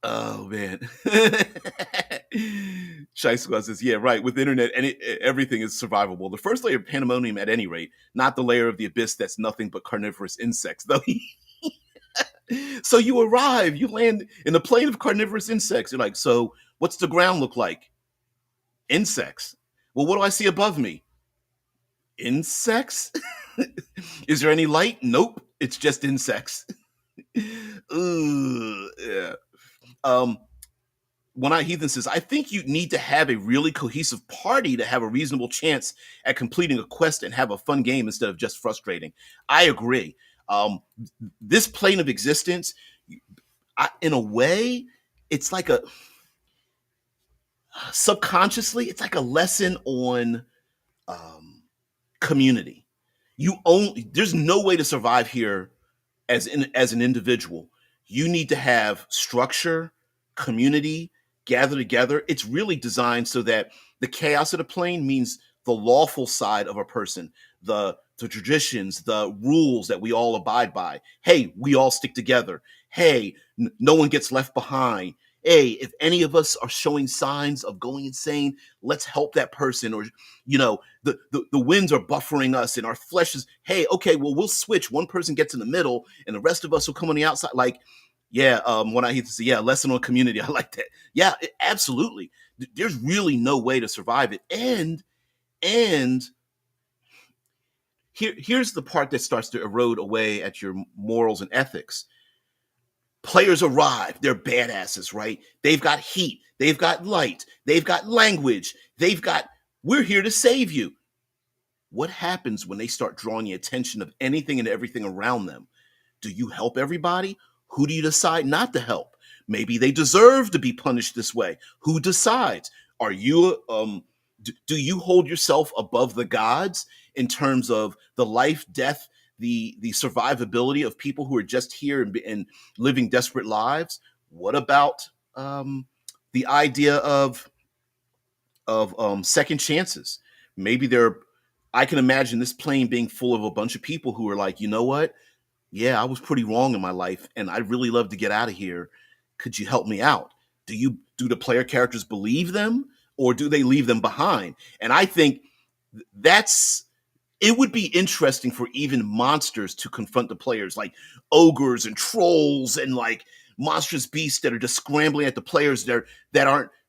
Oh man. Shy Squad says, yeah, right. With internet, everything is survivable. The first layer of pandemonium, at any rate, not the layer of the abyss that's nothing but carnivorous insects. Though, so you arrive, you land in a plane of carnivorous insects. You're like, so what's the ground look like? Insects. Well, what do I see above me? Insects. Is there any light? Nope. It's just insects. Ooh, yeah. Um, One Eye Heathen says, I think you need to have a really cohesive party to have a reasonable chance at completing a quest and have a fun game instead of just frustrating. I agree. This plane of existence, in a way, it's like a subconsciously, it's like a lesson on um, community. There's no way to survive here as an individual. You need to have structure, community, gather together. It's really designed so that the chaos of the plane means the lawful side of a person, the traditions, the rules that we all abide by. Hey, we all stick together. Hey, no one gets left behind. Hey, if any of us are showing signs of going insane, let's help that person. Or, the winds are buffering us and our flesh is, hey, okay, well, we'll switch. One person gets in the middle and the rest of us will come on the outside. Like, yeah, when I hear to say, yeah, lesson on community, I like that. Yeah, absolutely. There's really no way to survive it. And here's the part that starts to erode away at your morals and ethics. Players arrive, they're badasses, right? They've got heat, they've got light, they've got language, we're here to save you. What happens when they start drawing the attention of anything and everything around them? Do you help everybody? Who do you decide not to help? Maybe they deserve to be punished this way. Who decides? Are you do you hold yourself above the gods in terms of the life, death, the survivability of people who are just here and living desperate lives? What about the idea of second chances? Maybe I can imagine this plane being full of a bunch of people who are like, you know what? Yeah, I was pretty wrong in my life and I'd really love to get out of here. Could you help me out? Do the player characters believe them, or do they leave them behind? And I think that's it would be interesting for even monsters to confront the players, like ogres and trolls and like monstrous beasts that are just scrambling at the players they're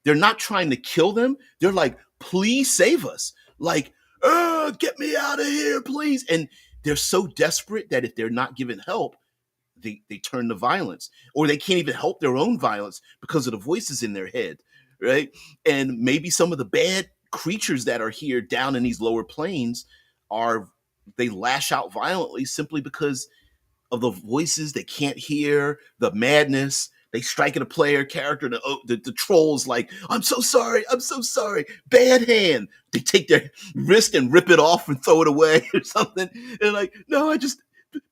not trying to kill them. They're like, please save us. Like, get me out of here, please. And they're so desperate that if they're not given help, they turn to violence, or they can't even help their own violence because of the voices in their head, right? And maybe some of the bad creatures that are here down in these lower planes are they lash out violently simply because of the voices they can't hear, the madness. They strike at a player character. The troll's like, I'm so sorry. I'm so sorry. Bad hand. They take their wrist and rip it off and throw it away or something. And like, no,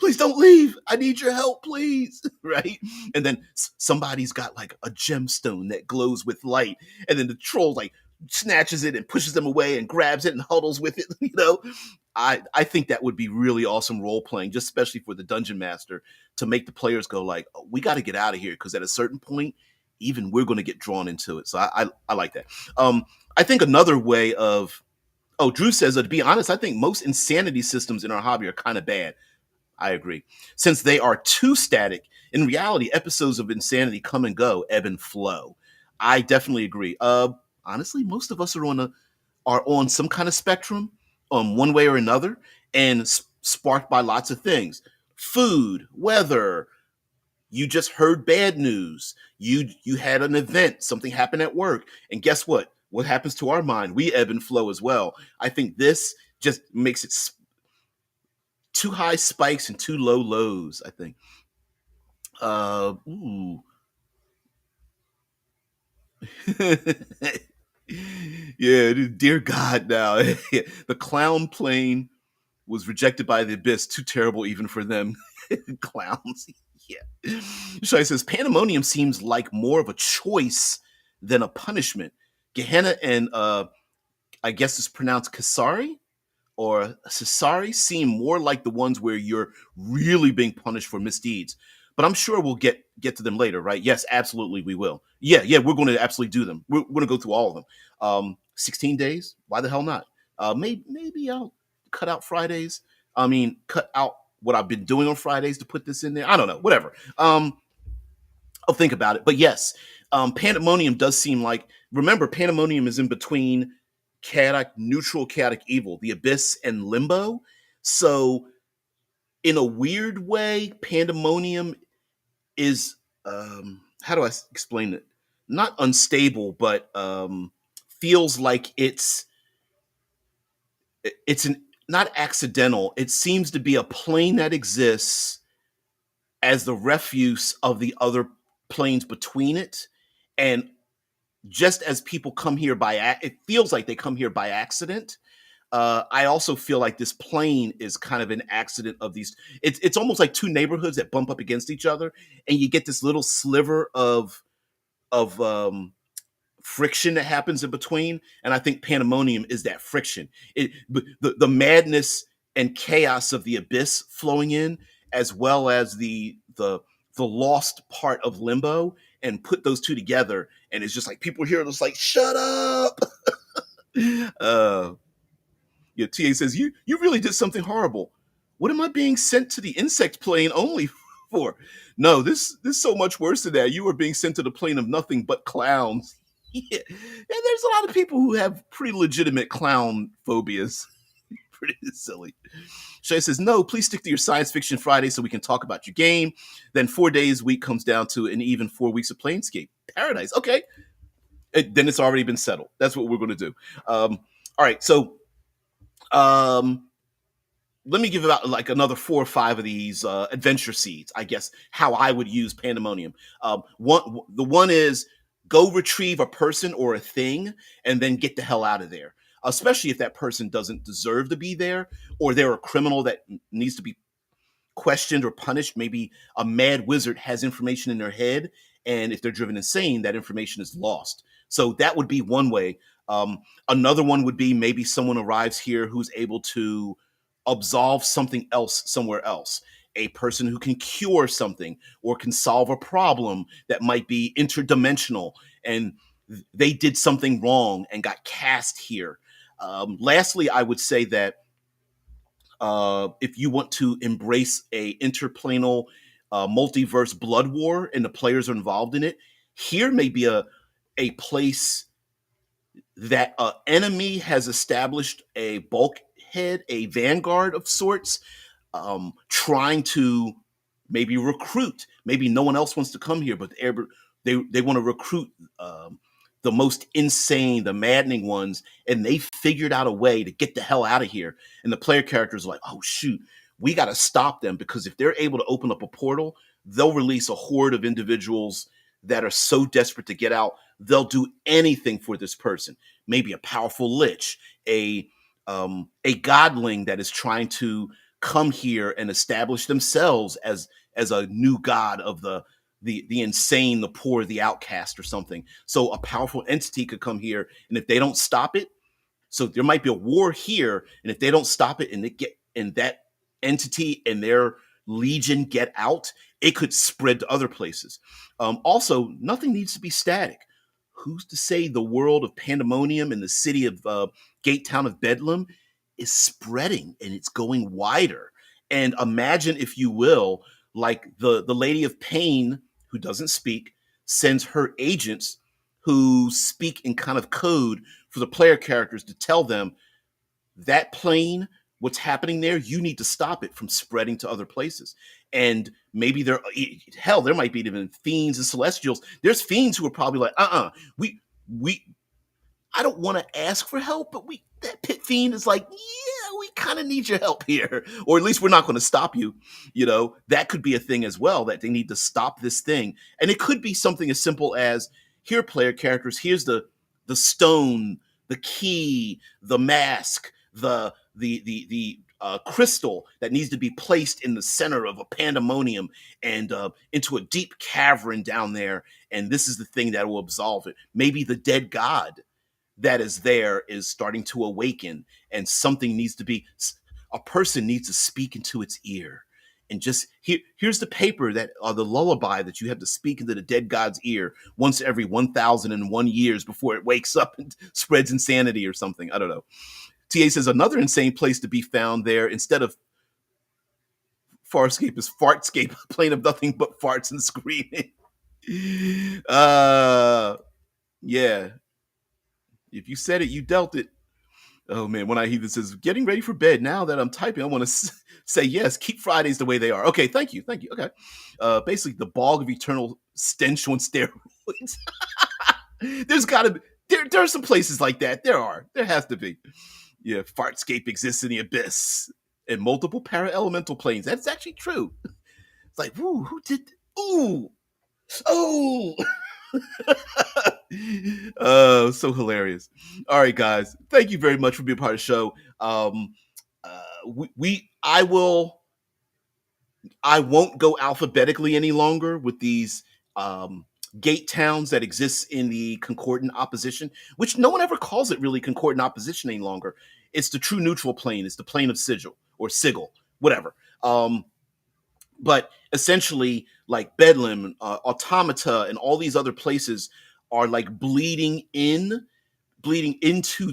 please don't leave. I need your help, please. Right? And then somebody's got like a gemstone that glows with light. And then the troll like snatches it and pushes them away and grabs it and huddles with it. I think that would be really awesome role playing, just especially for the dungeon master, to make the players go like, oh, we got to get out of here, because at a certain point, even we're going to get drawn into it. So I like that. I think another way of Drew says, to be honest, I think most insanity systems in our hobby are kind of bad. I agree. Since they are too static, in reality, episodes of insanity come and go, ebb and flow. I definitely agree. Honestly, most of us are on are on some kind of spectrum, one way or another, and sparked by lots of things: food, weather. You just heard bad news. You had an event, something happened at work, and guess what? What happens to our mind? We ebb and flow as well. I think this just makes it too high spikes and too low lows. I think. Ooh. Yeah, dear God, now the clown plane was rejected by the abyss. Too terrible even for them. Clowns. Yeah. Shai says Pandemonium seems like more of a choice than a punishment. Gehenna and I guess it's pronounced Kasari or Sasari seem more like the ones where you're really being punished for misdeeds. But I'm sure we'll get to them later, right? Yes, absolutely, we will. Yeah, we're going to absolutely do them. We're going to go through all of them. 16 days? Why the hell not? Maybe I'll cut out Fridays. I mean, cut out what I've been doing on Fridays to put this in there. I don't know, whatever. I'll think about it. But yes, Pandemonium does seem like. Remember, Pandemonium is in between chaotic, neutral, chaotic evil, the abyss and limbo. So, in a weird way, Pandemonium is how do I explain it? Not unstable, but feels like it's an not accidental. It seems to be a plane that exists as the refuse of the other planes between it, and just as people come here it feels like they come here by accident. I also feel like this plane is kind of an accident of these. It's almost like two neighborhoods that bump up against each other, and you get this little sliver of friction that happens in between. And I think Pandemonium is that friction. The madness and chaos of the abyss flowing in, as well as the lost part of limbo, and put those two together, and it's just like people here are just like, shut up. uh Yeah, TA says, you really did something horrible. What am I being sent to the insect plane only for? No, this is so much worse than that. You are being sent to the plane of nothing but clowns. Yeah. And there's a lot of people who have pretty legitimate clown phobias. Pretty silly. Shay says, no, please stick to your science fiction Friday so we can talk about your game. Then 4 days a week comes down to an even 4 weeks of Planescape. Paradise. Okay. Then it's already been settled. That's what we're going to do. All right. So um, let me give about like another 4 or 5 of these adventure seeds, I guess, how I would use Pandemonium. The one is go retrieve a person or a thing and then get the hell out of there, especially if that person doesn't deserve to be there, or they're a criminal that needs to be questioned or punished. Maybe a mad wizard has information in their head, and if they're driven insane, that information is lost. So that would be one way. Another one would be maybe someone arrives here who's able to absolve something else somewhere else. A person who can cure something or can solve a problem that might be interdimensional, and they did something wrong and got cast here. Lastly, I would say that if you want to embrace a interplanal multiverse blood war and the players are involved in it, here may be a place that an enemy has established a bulkhead, a vanguard of sorts, trying to maybe recruit. Maybe no one else wants to come here, but they want to recruit the most insane, the maddening ones, and they figured out a way to get the hell out of here. And the player characters are like, oh shoot, we got to stop them, because if they're able to open up a portal, they'll release a horde of individuals that are so desperate to get out, they'll do anything for this person. Maybe a powerful lich, a godling that is trying to come here and establish themselves as a new god of the insane, the poor, the outcast, or something. So a powerful entity could come here, and if they don't stop it, so there might be a war here, and if they don't stop it, and that entity and their legion get out, it could spread to other places. Also, nothing needs to be static. Who's to say the world of Pandemonium and the city of Gate Town of Bedlam is spreading and it's going wider? And imagine, if you will, like the Lady of Pain, who doesn't speak, sends her agents who speak in kind of code for the player characters to tell them that plane, what's happening there, you need to stop it from spreading to other places. And maybe there might be even fiends and celestials. There's fiends who are probably like, we I don't want to ask for help, but that pit fiend is like, yeah, we kind of need your help here, or at least we're not going to stop you. That could be a thing as well, that they need to stop this thing, and it could be something as simple as, here, player characters, here's the stone, the key, the mask, the crystal that needs to be placed in the center of a pandemonium and into a deep cavern down there, and this is the thing that will absolve it. Maybe the dead god that is there is starting to awaken, and a person needs to speak into its ear, and just here's the paper that, the lullaby that you have to speak into the dead god's ear once every 1001 years before it wakes up and spreads insanity or something. I don't know. TA says another insane place to be found there instead of Farscape is Fartscape, a plane of nothing but farts and screaming. Yeah. If you said it, you dealt it. Oh man, when I hear this says getting ready for bed. Now that I'm typing, I want to say yes. Keep Fridays the way they are. Okay, thank you. Okay. Basically, the bog of eternal stench on steroids. There's got to be. There are some places like that. There has to be. Yeah, Fartscape exists in the abyss and multiple para-elemental planes. That's actually true. It's like, woo, who did? Ooh, oh. So hilarious. All right, guys, thank you very much for being part of the show. I won't go alphabetically any longer with these gate towns that exist in the concordant opposition, which no one ever calls it really concordant opposition any longer. It's the true neutral plane. It's the plane of sigil or sigil, whatever. But essentially, like BEDLAM, Automata, and all these other places are like bleeding into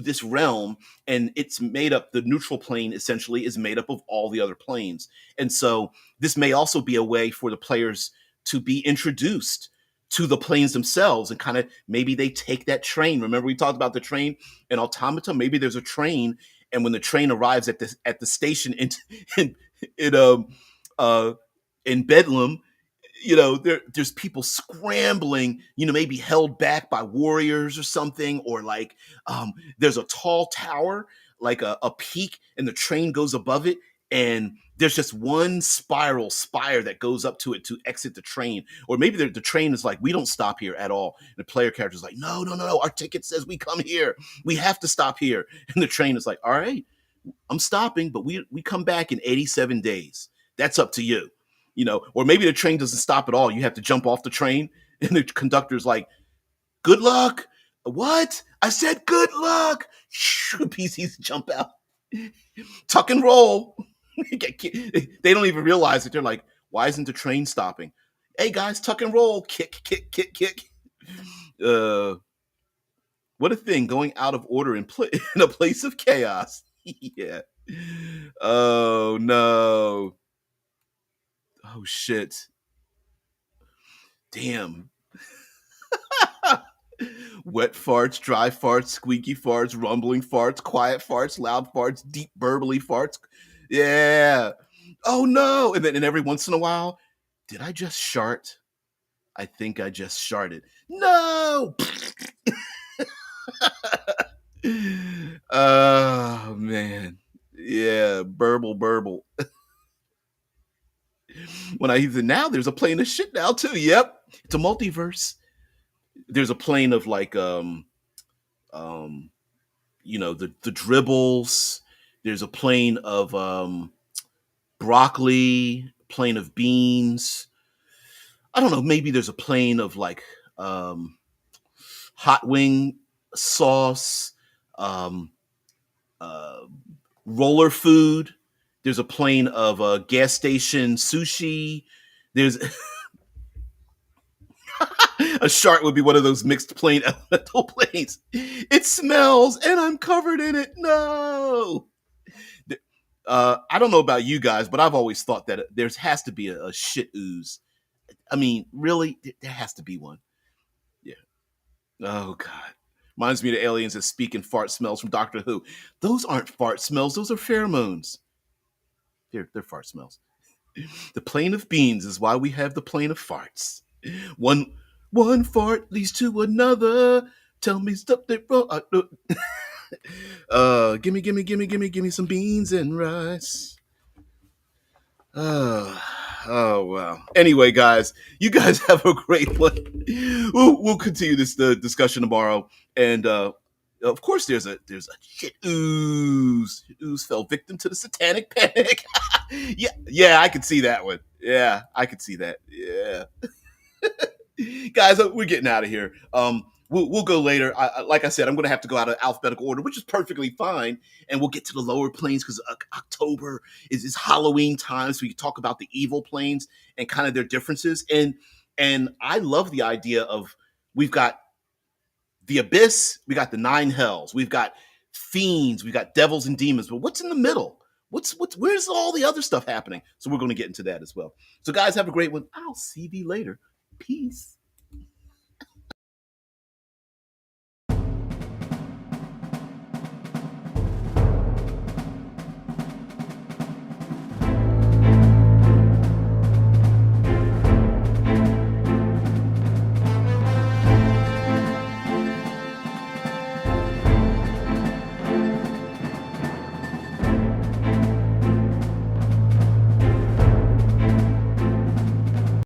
this realm, and it's made up. The neutral plane essentially is made up of all the other planes, and so this may also be a way for the players to be introduced to the planes themselves, and kind of maybe they take that train. Remember, we talked about the train and Automata. Maybe there's a train, and when the train arrives at the station in BEDLAM, there's people scrambling, maybe held back by warriors or something, or like there's a tall tower, like a peak, and the train goes above it, and there's just one spire that goes up to it to exit the train. Or maybe the train is like, we don't stop here at all. And the player character is like, no, our ticket says we come here. We have to stop here. And the train is like, all right, I'm stopping, but we come back in 87 days. That's up to you. Or maybe the train doesn't stop at all. You have to jump off the train, and the conductor's like, good luck. What? I said good luck. PCs jump out. Tuck and roll. They don't even realize it. They're like, why isn't the train stopping? Hey guys, tuck and roll. Kick. What a thing, going out of order in a place of chaos. Yeah. Oh no. Oh shit. Damn. Wet farts, dry farts, squeaky farts, rumbling farts, quiet farts, loud farts, deep burbly farts. Yeah. Oh no. And every once in a while, did I just shart? I think I just sharted. No. Oh man. Yeah, burble. When I hear now, there's a plane of shit now too. Yep. It's a multiverse. There's a plane of like the dribbles. There's a plane of broccoli, plane of beans. I don't know, maybe there's a plane of like hot wing sauce, um roller food. There's a plane of gas station sushi. There's a shark would be one of those mixed plane elemental planes. It smells and I'm covered in it. No. I don't know about you guys, but I've always thought that there has to be a shit ooze. I mean, really, there has to be one. Yeah. Oh God. Reminds me of the aliens that speak in fart smells from Doctor Who. Those aren't fart smells, those are pheromones. They're fart smells. The plane of beans is why we have the plane of farts. One one fart leads to another. Tell me stop that wrong. Gimme some beans and rice. Oh wow. Anyway, guys, you guys have a great one. We'll continue this discussion tomorrow, and of course, there's a shit ooze. Ooze fell victim to the satanic panic. Yeah, I could see that one. Yeah, I could see that. Yeah, guys, we're getting out of here. We'll go later. Like I said, I'm going to have to go out of alphabetical order, which is perfectly fine. And we'll get to the lower planes because October is Halloween time, so we can talk about the evil planes and kind of their differences. And I love the idea of we've got the abyss, we got the nine hells, we've got fiends, we've got devils and demons. But what's in the middle? Where's all the other stuff happening? So we're going to get into that as well. So guys, have a great one. I'll see you later. Peace.